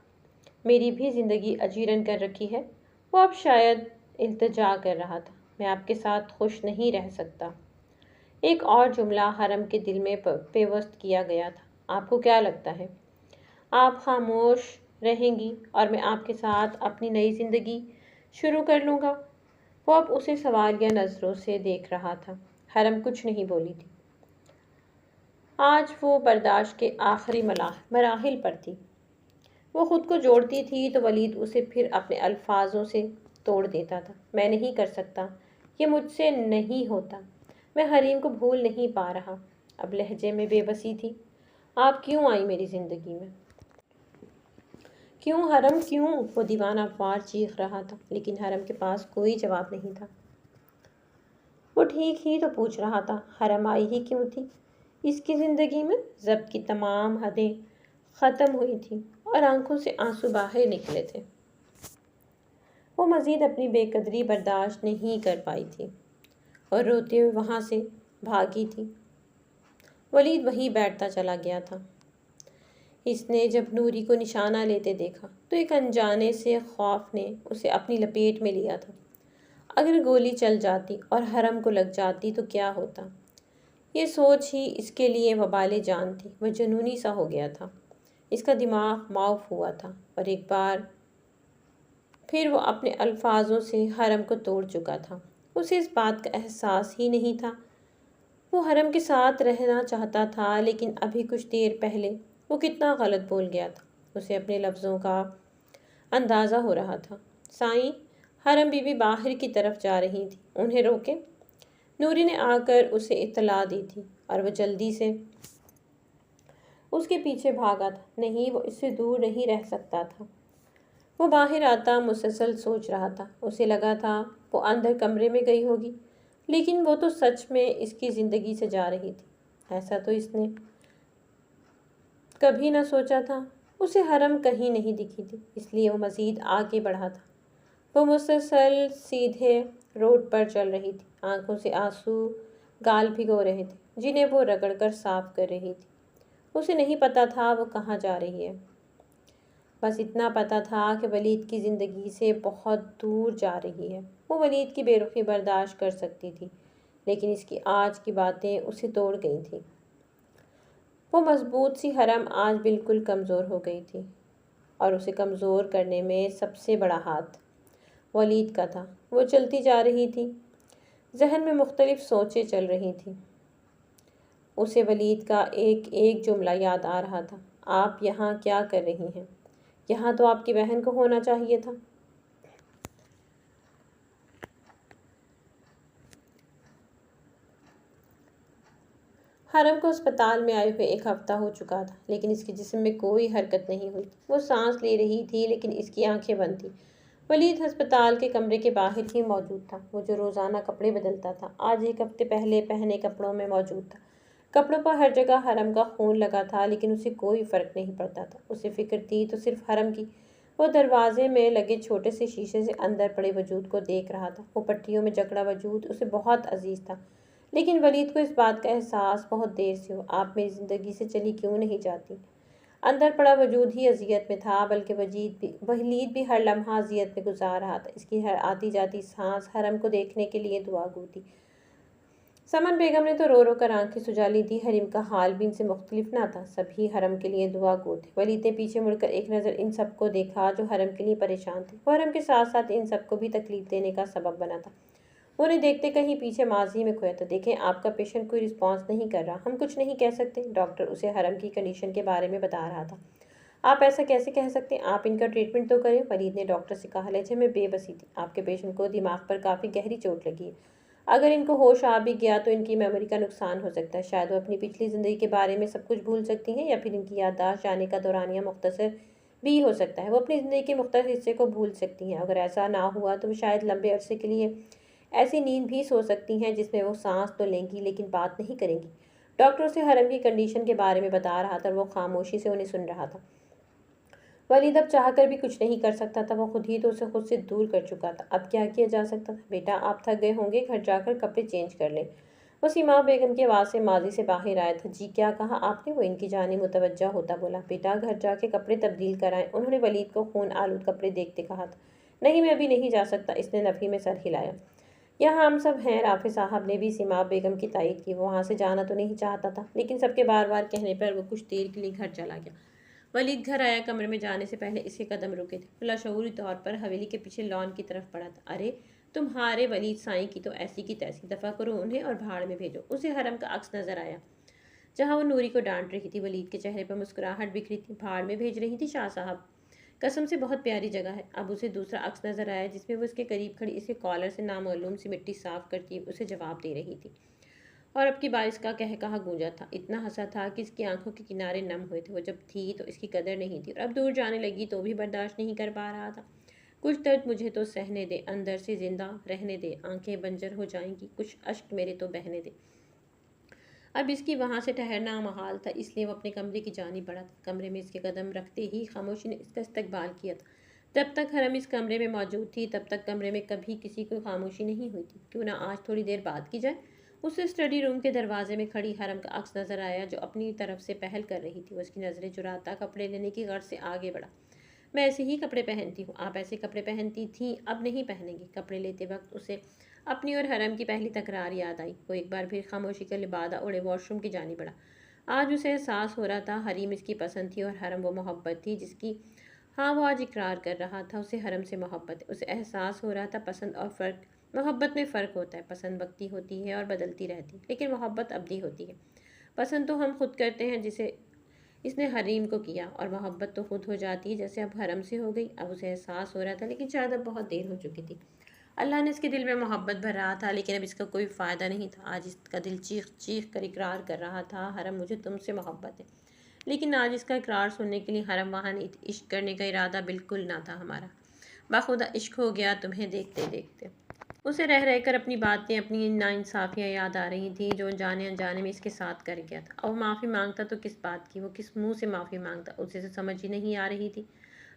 میری بھی زندگی اجیرن کر رکھی ہے؟ وہ اب شاید التجا کر رہا تھا۔ میں آپ کے ساتھ خوش نہیں رہ سکتا۔ ایک اور جملہ حرم کے دل میں پیوست کیا گیا تھا۔ آپ کو کیا لگتا ہے آپ خاموش رہیں گی اور میں آپ کے ساتھ اپنی نئی زندگی شروع کر لوں گا؟ وہ اب اسے سوالیہ نظروں سے دیکھ رہا تھا۔ حرم کچھ نہیں بولی تھی۔ آج وہ برداشت کے آخری مراحل پر تھی۔ وہ خود کو جوڑتی تھی تو ولید اسے پھر اپنے الفاظوں سے توڑ دیتا تھا۔ میں نہیں کر سکتا، یہ مجھ سے نہیں ہوتا، میں حریم کو بھول نہیں پا رہا۔ اب لہجے میں بے بسی تھی۔ آپ کیوں آئی میری زندگی میں؟ کیوں حرم کیوں؟ وہ دیوانہ وار چیخ رہا تھا، لیکن حرم کے پاس کوئی جواب نہیں تھا۔ وہ ٹھیک ہی تو پوچھ رہا تھا، حرم آئی ہی کیوں تھی اس کی زندگی میں؟ ضبط کی تمام حدیں ختم ہوئی تھیں اور آنکھوں سے آنسو باہر نکلے تھے۔ وہ مزید اپنی بے قدری برداشت نہیں کر پائی تھی اور روتے ہوئے وہاں سے بھاگی تھی۔ ولید وہیں بیٹھتا چلا گیا تھا۔ اس نے جب نوری کو نشانہ لیتے دیکھا تو ایک انجانے سے خوف نے اسے اپنی لپیٹ میں لیا تھا۔ اگر گولی چل جاتی اور حرم کو لگ جاتی تو کیا ہوتا؟ یہ سوچ ہی اس کے لیے وبال جان تھی۔ وہ جنونی سا ہو گیا تھا۔ اس کا دماغ معاف ہوا تھا اور ایک بار پھر وہ اپنے الفاظوں سے حرم کو توڑ چکا تھا۔ اسے اس بات کا احساس ہی نہیں تھا۔ وہ حرم کے ساتھ رہنا چاہتا تھا، لیکن ابھی کچھ دیر پہلے وہ کتنا غلط بول گیا تھا۔ اسے اپنے لفظوں کا اندازہ ہو رہا تھا۔ سائیں، حرم بی بی باہر کی طرف جا رہی تھی، انہیں روکیں۔ نوری نے آ کر اسے اطلاع دی تھی اور وہ جلدی سے اس کے پیچھے بھاگا تھا۔ نہیں، وہ اس سے دور نہیں رہ سکتا تھا۔ وہ باہر آتا مسلسل سوچ رہا تھا۔ اسے لگا تھا وہ اندر کمرے میں گئی ہوگی، لیکن وہ تو سچ میں اس کی زندگی سے جا رہی تھی۔ ایسا تو اس نے کبھی نہ سوچا تھا۔ اسے حرم کہیں نہیں دکھی تھی، اس لیے وہ مزید آگے بڑھا تھا۔ وہ مسلسل سیدھے روڈ پر چل رہی تھی، آنکھوں سے آنسو گال بھگو رہے تھے جنہیں وہ رگڑ کر صاف کر رہی تھی۔ اسے نہیں پتا تھا وہ کہاں جا رہی ہے۔ بس اتنا پتہ تھا کہ ولید کی زندگی سے بہت دور جا رہی ہے۔ وہ ولید کی بے رخی برداشت کر سکتی تھی، لیکن اس کی آج کی باتیں اسے توڑ گئی تھیں۔ وہ مضبوط سی حرم آج بالکل کمزور ہو گئی تھی، اور اسے کمزور کرنے میں سب سے بڑا ہاتھ ولید کا تھا۔ وہ چلتی جا رہی تھی، ذہن میں مختلف سوچیں چل رہی تھیں۔ اسے ولید کا ایک ایک جملہ یاد آ رہا تھا۔ آپ یہاں کیا کر رہی ہیں؟ یہاں تو آپ کی بہن کو ہونا چاہیے تھا۔ حرم کو اسپتال میں آئے ہوئے ایک ہفتہ ہو چکا تھا، لیکن اس کے جسم میں کوئی حرکت نہیں ہوئی تھی۔ وہ سانس لے رہی تھی، لیکن اس کی آنکھیں بند تھیں۔ ولید ہسپتال کے کمرے کے باہر ہی موجود تھا، وہ جو روزانہ کپڑے بدلتا تھا، آج ایک ہفتے پہلے پہنے کپڑوں میں موجود تھا۔ کپڑوں پر ہر جگہ حرم کا خون لگا تھا، لیکن اسے کوئی فرق نہیں پڑتا تھا۔ اسے فکر تھی تو صرف حرم کی۔ وہ دروازے میں لگے چھوٹے سے شیشے سے اندر پڑے وجود کو دیکھ رہا تھا۔ وہ پٹیوں میں جکڑا وجود اسے بہت عزیز تھا، لیکن ولید کو اس بات کا احساس بہت دیر سے ہوا۔ آپ میری زندگی سے چلی کیوں نہیں جاتی؟ اندر پڑا وجود ہی اذیت میں تھا، بلکہ ولید بھی ہر لمحہ اذیت میں گزار رہا تھا۔ اس کی ہر آتی جاتی سانس حرم کو دیکھنے کے لیے دعا گو تھی۔ سمن بیگم نے تو رو رو کر آنکھیں سجا لی تھی۔ حریم کا حال بھی ان سے مختلف نہ تھا، سبھی حرم کے لیے دعا گو تھے۔ ولید نے پیچھے مڑ کر ایک نظر ان سب کو دیکھا جو حرم کے لیے پریشان تھے۔ وہ حرم کے ساتھ ساتھ ان سب کو بھی تکلیف دینے کا سبب بنا تھا۔ وہ انہیں دیکھتے کہیں پیچھے ماضی میں کھویا تھا۔ دیکھیں، آپ کا پیشنٹ کوئی رسپانس نہیں کر رہا، ہم کچھ نہیں کہہ سکتے۔ ڈاکٹر اسے حرم کی کنڈیشن کے بارے میں بتا رہا تھا۔ آپ ایسا کیسے کہہ سکتے ہیں؟ آپ ان کا ٹریٹمنٹ تو کریں۔ ولید نے ڈاکٹر سے کہا۔ لہجے میں بے بسی تھی۔ آپ کے پیشنٹ کو دماغ پر کافی گہری چوٹ لگی ہے۔ اگر ان کو ہوش آ بھی گیا تو ان کی میموری کا نقصان ہو سکتا ہے۔ شاید وہ اپنی پچھلی زندگی کے بارے میں سب کچھ بھول سکتی ہیں، یا پھر ان کی یادداشت جانے کا دورانیہ مختصر بھی ہو سکتا ہے۔ وہ اپنی زندگی کے مختلف حصے کو بھول سکتی ہیں۔ اگر ایسا نہ ہوا تو وہ شاید لمبے عرصے کے لیے ایسی نیند بھی سو سکتی ہیں جس میں وہ سانس تو لیں گی لیکن بات نہیں کریں گی۔ ڈاکٹر اسے حرم کی کنڈیشن کے بارے میں بتا رہا تھا اور وہ خاموشی سے انہیں سن رہا تھا۔ ولید اب چاہ کر بھی کچھ نہیں کر سکتا تھا، وہ خود ہی تو اسے خود سے دور کر چکا تھا۔ اب کیا کیا جا سکتا تھا؟ بیٹا، آپ تھک گئے ہوں گے، گھر جا کر کپڑے چینج کر لیں۔ وہ سیما بیگم کی آواز سے ماضی سے باہر آیا تھا۔ جی کیا کہا آپ نے؟ وہ ان کی جانب متوجہ ہوتا بولا۔ بیٹا، گھر جا کے کپڑے تبدیل کرائیں، انہوں نے ولید کو خون آلود کپڑے دیکھتے کہا تھا۔ نہیں، میں ابھی نہیں جا سکتا، اس نے نفی میں سر ہلایا۔ یہاں ہم سب ہیں، رافع صاحب نے بھی سیما بیگم کی تائید کی۔ وہ وہاں سے جانا تو نہیں چاہتا تھا، لیکن سب کے بار بار کہنے پر وہ کچھ دیر کے لیے گھر چلا گیا۔ ولید گھر آیا، کمرے میں جانے سے پہلے اس کے قدم رکے تھے۔ لاشعوری طور پر حویلی کے پیچھے لان کی طرف پڑا تھا۔ ارے تمہارے ولید سائیں کی تو ایسی کی تیسی، دفع کرو انہیں اور بھاڑ میں بھیجو۔ اسے حرم کا عکس نظر آیا جہاں وہ نوری کو ڈانٹ رہی تھی۔ ولید کے چہرے پر مسکراہٹ بکھری تھی۔ بھاڑ میں بھیج رہی تھی شاہ صاحب؟ قسم سے بہت پیاری جگہ ہے۔ اب اسے دوسرا عکس نظر آیا جس میں وہ اس کے قریب کھڑی اس کے کالر سے نامعلوم سی مٹی صاف کرتی اسے جواب دے رہی تھی، اور اب کی بارش کا کہا گونجا تھا۔ اتنا ہنسا تھا کہ اس کی آنکھوں کے کنارے نم ہوئے تھے۔ وہ جب تھی تو اس کی قدر نہیں تھی، اور اب دور جانے لگی تو بھی برداشت نہیں کر پا رہا تھا۔ کچھ درد مجھے تو سہنے دے، اندر سے زندہ رہنے دے، آنکھیں بنجر ہو جائیں گی، کچھ اشک میرے تو بہنے دے۔ اب اس کی وہاں سے ٹھہرنا محال تھا، اس لیے وہ اپنے کمرے کی جانب بڑھا تھا۔ کمرے میں اس کے قدم رکھتے ہی خاموشی نے اس کا استقبال کیا تھا۔ جب تک حرم اس کمرے میں موجود تھی تب تک کمرے میں کبھی کسی کو خاموشی نہیں ہوئی تھی۔ کیوں نہ آج تھوڑی دیر بات کی جائے؟ اسے اسٹڈی روم کے دروازے میں کھڑی حرم کا عکس نظر آیا جو اپنی طرف سے پہل کر رہی تھی۔ وہ اس کی نظریں چراتا کپڑے لینے کی غرض سے آگے بڑھا۔ میں ایسے ہی کپڑے پہنتی ہوں، آپ ایسے کپڑے پہنتی تھیں، اب نہیں پہنیں گی۔ کپڑے لیتے وقت اسے اپنی اور حرم کی پہلی تکرار یاد آئی۔ وہ ایک بار پھر خاموشی کا لبادہ اوڑھے واش روم کی جانب بڑھا۔ آج اسے احساس ہو رہا تھا حریم اس کی پسند تھی اور حرم وہ محبت تھی جس کی وہ آج اقرار کر رہا تھا۔ اسے حرم سے محبت ہے۔ اسے احساس ہو رہا تھا پسند اور فرق، محبت میں فرق ہوتا ہے۔ پسند وقتی ہوتی ہے اور بدلتی رہتی، لیکن محبت ابدی ہوتی ہے۔ پسند تو ہم خود کرتے ہیں جسے اس نے حریم کو کیا، اور محبت تو خود ہو جاتی ہے جیسے اب حرم سے ہو گئی۔ اب اسے احساس ہو رہا تھا، لیکن شاید اب بہت دیر ہو چکی تھی۔ اللہ نے اس کے دل میں محبت بھر رہا تھا، لیکن اب اس کا کوئی فائدہ نہیں تھا۔ آج اس کا دل چیخ چیخ کر اقرار کر رہا تھا، حرم مجھے تم سے محبت ہے، لیکن آج اس کا اقرار سننے کے لیے حرم وہاں نہیں تھی۔ عشق کرنے کا ارادہ بالکل نہ تھا ہمارا، باخدا عشق ہو گیا تمہیں دیکھتے دیکھتے۔ اسے رہ رہ کر اپنی باتیں، اپنی ناانصافیاں یاد آ رہی تھیں جو جانے انجانے میں اس کے ساتھ کر گیا تھا۔ اب وہ معافی مانگتا تو کس بات کی؟ وہ کس منہ سے معافی مانگتا؟ اسے تو سمجھ ہی نہیں آ رہی تھی۔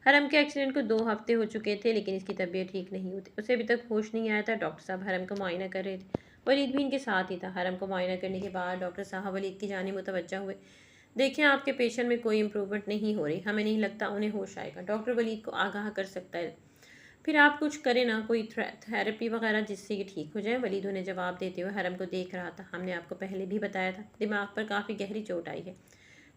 حرم کے ایکسیڈنٹ کو 2 ہفتے ہو چکے تھے، لیکن اس کی طبیعت ٹھیک نہیں ہوتی، اسے ابھی تک ہوش نہیں آیا تھا۔ ڈاکٹر صاحب حرم کا معائنہ کر رہے تھے، ولید بھی ان کے ساتھ ہی تھا۔ حرم کو معائنہ کرنے کے بعد ڈاکٹر صاحب ولید کی جانب متوجہ ہوئے۔ دیکھیں آپ کے پیشنٹ میں کوئی امپرومنٹ نہیں ہو رہی، ہمیں نہیں لگتا انہیں ہوش آئے گا۔ ڈاکٹر ولید کو آگاہ کر سکتا ہے، پھر آپ کچھ کریں نا، کوئی تھراپی وغیرہ جس سے یہ ٹھیک ہو جائے۔ ولید انہیں جواب دیتے ہوئے حرم کو دیکھ رہا تھا۔ ہم نے آپ کو پہلے بھی بتایا تھا، دماغ پر کافی گہری چوٹ آئی ہے۔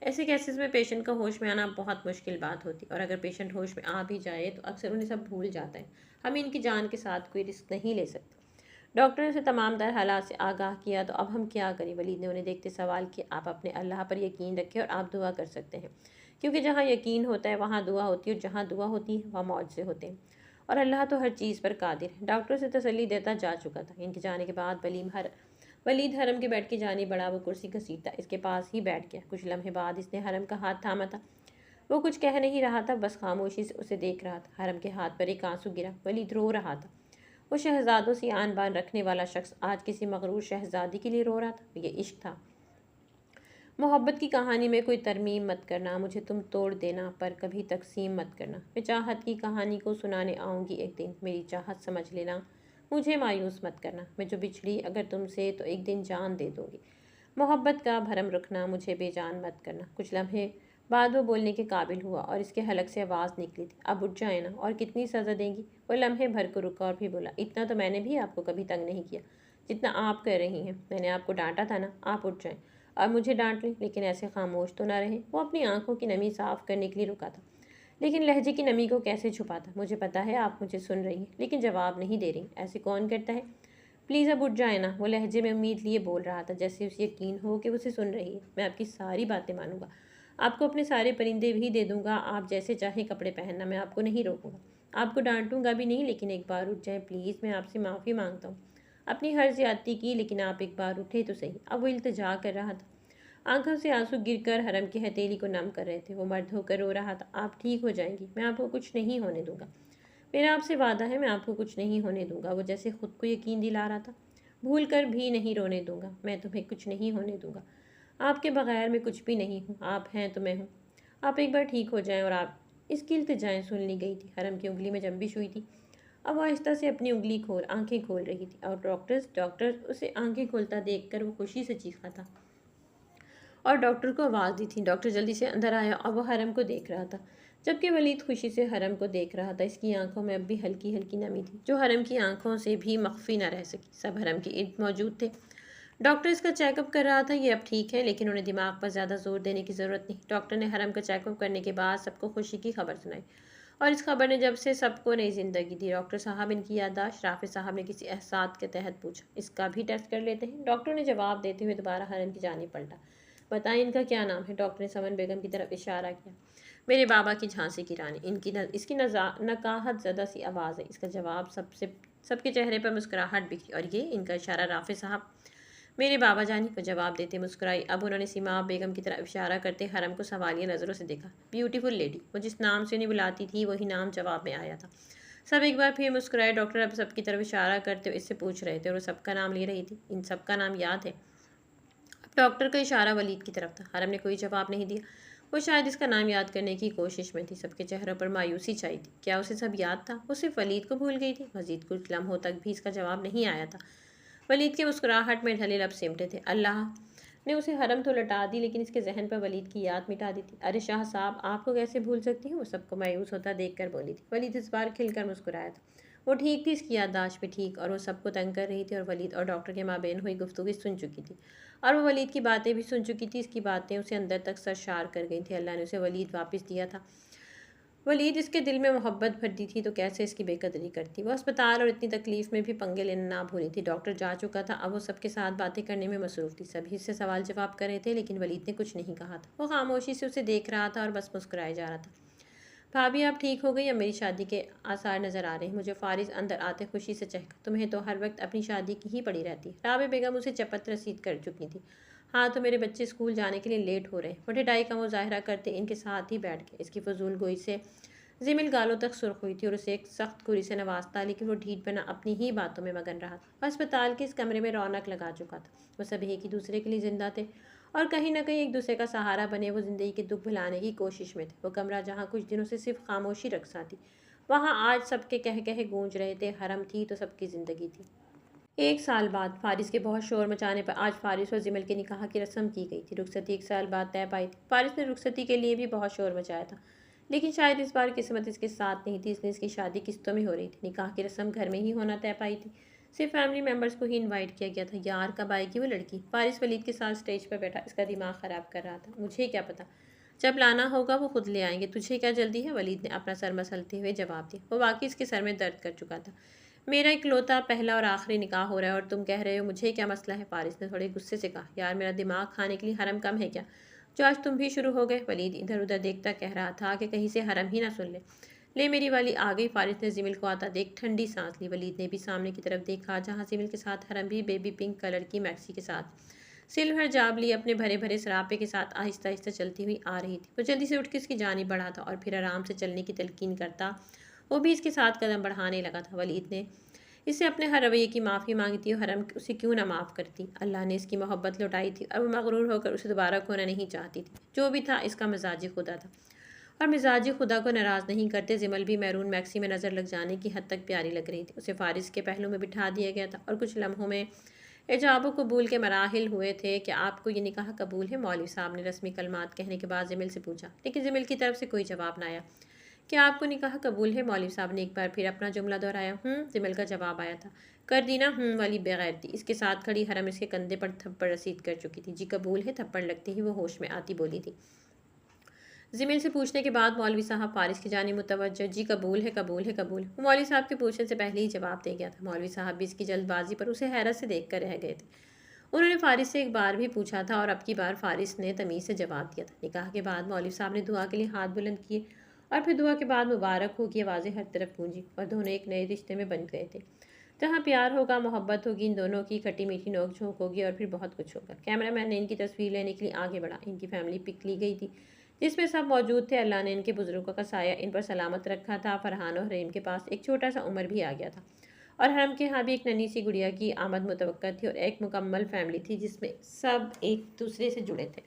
ایسے کیسز میں پیشنٹ کا ہوش میں آنا بہت مشکل بات ہوتی، اور اگر پیشنٹ ہوش میں آ بھی جائے تو اکثر انہیں سب بھول جاتا ہے۔ ہم ان کی جان کے ساتھ کوئی رسک نہیں لے سکتے۔ ڈاکٹر نے اسے تمام تر حالات سے آگاہ کیا۔ تو اب ہم کیا کریں؟ ولید نے انہیں دیکھتے سوال کیا۔ آپ اپنے اللہ پر یقین رکھیں اور آپ دعا کر سکتے ہیں، کیونکہ جہاں یقین ہوتا ہے وہاں دعا ہوتی ہے، اور جہاں دعا ہوتی ہے وہاں معجزے ہوتے ہیں، اور اللہ تو ہر چیز پر قادر ہے۔ ڈاکٹر سے تسلی دیتا جا چکا تھا۔ ان کے جانے کے بعد ولید حرم کے بیڈ کی جانب بڑھا، وہ کرسی گھسیٹتا اس کے پاس ہی بیٹھ گیا۔ کچھ لمحے بعد اس نے حرم کا ہاتھ تھاما تھا۔ وہ کچھ کہہ نہیں رہا تھا، بس خاموشی سے اسے دیکھ رہا تھا۔ حرم کے ہاتھ پر ایک آنسو گرا۔ ولید رو رہا تھا۔ وہ شہزادوں سے آن بان رکھنے والا شخص آج کسی مغرور شہزادی کے لیے رو رہا تھا۔ یہ عشق تھا۔ محبت کی کہانی میں کوئی ترمیم مت کرنا، مجھے تم توڑ دینا پر کبھی تقسیم مت کرنا۔ میں چاہت کی کہانی کو سنانے آؤں گی ایک دن، میری چاہت سمجھ لینا، مجھے مایوس مت کرنا۔ میں جو بچھڑی اگر تم سے تو ایک دن جان دے دوں گی۔ محبت کا بھرم رکھنا، مجھے بے جان مت کرنا۔ کچھ لمحے بعد وہ بولنے کے قابل ہوا اور اس کے حلق سے آواز نکلی تھی، اب اٹھ جائیں نا، اور کتنی سزا دیں گی؟ وہ لمحے بھر کو رکا اور بھی بولا، اتنا تو میں نے بھی آپ کو کبھی تنگ نہیں کیا جتنا آپ کر رہی ہیں۔ میں نے آپ کو ڈانٹا تھا نا، آپ اٹھ جائیں اور مجھے ڈانٹ لیں، لیکن ایسے خاموش تو نہ رہیں۔ وہ اپنی آنکھوں کی نمی صاف کرنے کے لیے رکا تھا، لیکن لہجے کی نمی کو کیسے چھپاتا؟ مجھے پتا ہے آپ مجھے سن رہی ہیں، لیکن جواب نہیں دے رہی۔ ایسے کون کرتا ہے؟ پلیز اب اٹھ جائیں نا، وہ لہجے میں امید لیے بول رہا تھا، جیسے اسے یقین ہو کہ اسے سن رہی ہے۔ میں آپ کی ساری باتیں مانوں گا، آپ کو اپنے سارے پرندے بھی دے دوں گا، آپ جیسے چاہیں کپڑے پہننا، میں آپ کو نہیں روکوں گا، آپ کو ڈانٹوں گا بھی نہیں، لیکن ایک بار اٹھ جائیں پلیز، میں آپ سے معافی مانگتا ہوں۔ اپنی ہر زیادتی کی، لیکن آپ ایک بار اٹھے تو صحیح۔ اب وہ التجا کر رہا تھا، آنکھوں سے آنسو گر کر حرم کی ہتھیلی کو نم کر رہے تھے۔ وہ مرد ہو کر رو رہا تھا، آپ ٹھیک ہو جائیں گی، میں آپ کو کچھ نہیں ہونے دوں گا، میرا آپ سے وعدہ ہے، میں آپ کو کچھ نہیں ہونے دوں گا۔ وہ جیسے خود کو یقین دلا رہا تھا، بھول کر بھی نہیں رونے دوں گا، میں تمہیں کچھ نہیں ہونے دوں گا، آپ کے بغیر میں کچھ بھی نہیں ہوں، آپ ہیں تو میں ہوں، آپ ایک بار ٹھیک ہو جائیں۔ اور آپ اس کی التجائیں سن لی گئی تھی۔ حرم کی انگلی میں جنبش ہوئی تھی، اب وہ آہستہ سے اپنی آنکھیں کھول رہی تھی، اور ڈاکٹر اسے آنکھیں کھولتا دیکھ کر وہ خوشی سے چیخا تھا اور ڈاکٹر کو آواز دی تھی۔ ڈاکٹر جلدی سے اندر آیا اور وہ حرم کو دیکھ رہا تھا، جبکہ ولید خوشی سے حرم کو دیکھ رہا تھا۔ اس کی آنکھوں میں اب بھی ہلکی ہلکی نمی تھی، جو حرم کی آنکھوں سے بھی مخفی نہ رہ سکی۔ سب حرم کے ارد موجود تھے۔ ڈاکٹر اس کا چیک اپ کر رہا تھا، یہ اب ٹھیک ہے، لیکن انہیں دماغ پر زیادہ زور دینے کی ضرورت نہیں۔ ڈاکٹر نے حرم کا چیک اپ کرنے کے بعد سب کو خوشی کی خبر سنائی، اور اس خبر نے جب سے سب کو نئی زندگی دی۔ ڈاکٹر صاحب، ان کی یادداشت؟ رافع صاحب نے کسی احساس کے تحت پوچھا۔ اس کا بھی ٹیسٹ کر لیتے ہیں؟ ڈاکٹر نے جواب دیتے ہوئے دوبارہ حرم کی جانب پلٹا۔ بتائیں ان کا کیا نام ہے؟ ڈاکٹر نے سمن بیگم کی طرف اشارہ کیا۔ میرے بابا کی جھانسی کی رانی۔ اس کی نقاہت زدہ سی آواز ہے۔ اس کا جواب سب کے چہرے پر مسکراہٹ بکھری۔ اور یہ؟ ان کا اشارہ رافع صاحب میرے بابا جانی کو جواب دیتے مسکرائی۔ اب انہوں نے سیما بیگم کی طرف اشارہ کرتے حرم کو سوالیہ نظروں سے دیکھا۔ بیوٹیفل لیڈی، وہ جس نام سے انہیں بلاتی تھی وہی نام جواب میں آیا تھا۔ سب ایک بار پھر مسکرائے۔ ڈاکٹر اب سب کی طرف اشارہ کرتے ہوئے اس سے پوچھ رہے تھے، اور وہ سب کا نام لے رہی تھی، ان سب کا نام یاد ہے؟ اب ڈاکٹر کا اشارہ ولید کی طرف تھا۔ حرم نے کوئی جواب نہیں دیا، وہ شاید اس کا نام یاد کرنے کی کوشش میں تھی۔ سب کے چہروں پر مایوسی چھائی تھی۔ کیا اسے سب یاد تھا؟ وہ صرف ولید کو بھول گئی تھی؟ مزید کچھ لمحوں تک بھی اس کا جواب نہیں آیا تھا۔ ولید کے مسکراہٹ میں ڈھلے لب سمٹے تھے۔ اللہ نے اسے حرم تو لٹا دی، لیکن اس کے ذہن پر ولید کی یاد مٹا دی تھی۔ ارے شاہ صاحب، آپ کو کیسے بھول سکتی ہوں؟ وہ سب کو مایوس ہوتا دیکھ کر بولی تھی۔ ولید اس بار کھل کر مسکرایا تھا۔ وہ ٹھیک تھی، اس کی یادداشت بھی ٹھیک، اور وہ سب کو تنگ کر رہی تھی، اور ولید اور ڈاکٹر کے مابین ہوئی گفتگو سن چکی تھی، اور وہ ولید کی باتیں بھی سن چکی تھی۔ اس کی باتیں اسے اندر تک سرشار کر گئی تھیں۔ اللہ نے اسے ولید واپس دیا تھا۔ ولید اس کے دل میں محبت بھر دی تھی تو کیسے اس کی بے قدری کرتی؟ وہ اسپتال اور اتنی تکلیف میں بھی پنگے لینا نہ بھولی تھی۔ ڈاکٹر جا چکا تھا، اب وہ سب کے ساتھ باتیں کرنے میں مصروف تھی۔ سبھی اس سے سوال جواب کر رہے تھے، لیکن ولید نے کچھ نہیں کہا تھا۔ وہ خاموشی سے اسے دیکھ رہا تھا اور بس مسکرائے جا رہا تھا۔ بھابھی آپ ٹھیک ہو گئی؟ اب میری شادی کے آثار نظر آ رہے ہیں، مجھے فارغ اندر آتے خوشی سے چہکا۔ تمہیں تو ہر وقت اپنی شادی کی ہی پڑی رہتی۔ رابعہ بیگم اسے چپت رسید کر چکی تھی۔ ہاں تو میرے بچے اسکول جانے کے لیے لیٹ ہو رہے ہیں۔ وہ ڈھٹائی کا مظاہرہ کرتے ان کے ساتھ ہی بیٹھ گئے۔ اس کی فضول گوئی سے زمل گالوں تک سرخ ہوئی تھی، اور اسے ایک سخت کوری سے نوازتا، لیکن وہ ڈھیٹ بنا اپنی ہی باتوں میں مگن رہا تھا۔ اسپتال کے اس کمرے میں رونق لگا چکا تھا۔ وہ سب ایک ہی دوسرے کے لیے زندہ تھے، اور کہیں نہ کہیں ایک دوسرے کا سہارا بنے وہ زندگی کے دکھ بھلانے کی کوشش میں تھے۔ وہ کمرہ جہاں کچھ دنوں سے صرف خاموشی رقصاں تھی، وہاں آج سب کے کہہ کہے گونج رہے تھے۔ حرم تھی تو سب کی زندگی تھی۔ ایک سال بعد فارس کے بہت شور مچانے پر آج فارس اور جمل کے نکاح کی رسم کی گئی تھی۔ رخصتی ایک سال بعد طے پائی تھی۔ فارس نے رخصتی کے لیے بھی بہت شور مچایا تھا، لیکن شاید اس بار قسمت اس کے ساتھ نہیں تھی، اس لیے اس کی شادی قسطوں میں ہو رہی تھی۔ نکاح کی رسم گھر میں ہی ہونا طے پائی تھی، صرف فیملی ممبرز کو ہی انوائٹ کیا گیا تھا۔ یار کب آئے گی وہ لڑکی؟ فارس ولید کے ساتھ اسٹیج پر بیٹھا اس کا دماغ خراب کر رہا تھا۔ مجھے کیا پتا، جب لانا ہوگا وہ خود لے آئیں گے، تجھے کیا جلدی ہے؟ ولید نے اپنا سر مسلتے ہوئے جواب دیا۔ وہ واقعی اس کے سر میں درد کر چکا تھا۔ میرا اکلوتا پہلا اور آخری نکاح ہو رہا ہے اور تم کہہ رہے ہو مجھے کیا مسئلہ ہے؟ فارس نے تھوڑے غصے سے کہا۔ یار میرا دماغ کھانے کے لیے حرم کم ہے کیا جو آج تم بھی شروع ہو گئے؟ ولید ادھر ادھر دیکھتا کہہ رہا تھا کہ کہیں سے حرم ہی نہ سن لے میری والی آ گئی۔ فارس نے زمل کو آتا دیکھ ٹھنڈی سانس لی۔ ولید نے بھی سامنے کی طرف دیکھا جہاں زمل کے ساتھ حرم بھی بیبی پنک کلر کی میکسی کے ساتھ سلور حجاب لی اپنے بھرے بھرے سراپے کے ساتھ آہستہ آہستہ چلتی ہوئی آ رہی تھی۔ وہ جلدی سے اٹھ کے اس کی جانب بڑھا تھا اور پھر آرام سے چلنے کی تلقین کرتا وہ بھی اس کے ساتھ قدم بڑھانے لگا تھا۔ ولید نے اس سے اپنے ہر رویے کی معافی مانگی تھی اور حرم اسے کیوں نہ معاف کرتی۔ اللہ نے اس کی محبت لوٹائی تھی اور وہ مغرور ہو کر اسے دوبارہ کھونا نہیں چاہتی تھی۔ جو بھی تھا اس کا مزاج خدا تھا اور مزاج خدا کو ناراض نہیں کرتے۔ زمل بھی میرون میکسی میں نظر لگ جانے کی حد تک پیاری لگ رہی تھی۔ اسے فارس کے پہلو میں بٹھا دیا گیا تھا اور کچھ لمحوں میں ایجاب و قبول کے مراحل ہوئے تھے کہ آپ کو یہ نکاح قبول ہے؟ مولوی صاحب نے رسمی کلمات کہنے کے بعد زمل سے پوچھا، لیکن زمل کی طرف سے کوئی جواب نہ آیا۔ کیا آپ کو نکاح قبول ہے؟ مولوی صاحب نے ایک بار پھر اپنا جملہ دہرایا۔ زمل کا جواب آیا تھا۔ کر دی نا والی بغیرتی؟ اس کے ساتھ کھڑی حرم اس کے کندھے پر تھپڑ رسید کر چکی تھی۔ جی قبول ہے، تھپڑ لگتے ہی وہ ہوش میں آتی بولی تھی۔ زمل سے پوچھنے کے بعد مولوی صاحب فارس کی جانب متوجہ، جی قبول ہے قبول ہے قبول ہے۔ وہ مولوی صاحب کے پوچھنے سے پہلے ہی جواب دے گیا تھا۔ مولوی صاحب بھی اس کی جلد بازی پر اسے حیرت سے دیکھ کر رہ گئے تھے۔ انہوں نے فارس سے ایک بار بھی پوچھا تھا اور اب کی بار فارس نے تمیز سے جواب دیا تھا۔ نکاح کے بعد مولوی صاحب نے دعا کے لیے ہاتھ بلند کیے اور پھر دعا کے بعد مبارک ہو کی آوازیں ہر طرف گونجی اور دونوں ایک نئے رشتے میں بن گئے تھے جہاں پیار ہوگا، محبت ہوگی، ان دونوں کی کھٹی میٹھی نوک جھونک ہوگی اور پھر بہت کچھ ہوگا۔ کیمرہ مین نے ان کی تصویر لینے کے لیے آگے بڑھا۔ ان کی فیملی پک لی گئی تھی جس میں سب موجود تھے۔ اللہ نے ان کے بزرگوں کا سایہ ان پر سلامت رکھا تھا۔ فرحان اور حریم کے پاس ایک چھوٹا سا عمر بھی آ گیا تھا اور حرم کے ہاں بھی ایک ننھی سی گڑیا کی آمد متوقع تھی اور ایک مکمل فیملی تھی جس میں سب ایک دوسرے سے جڑے تھے۔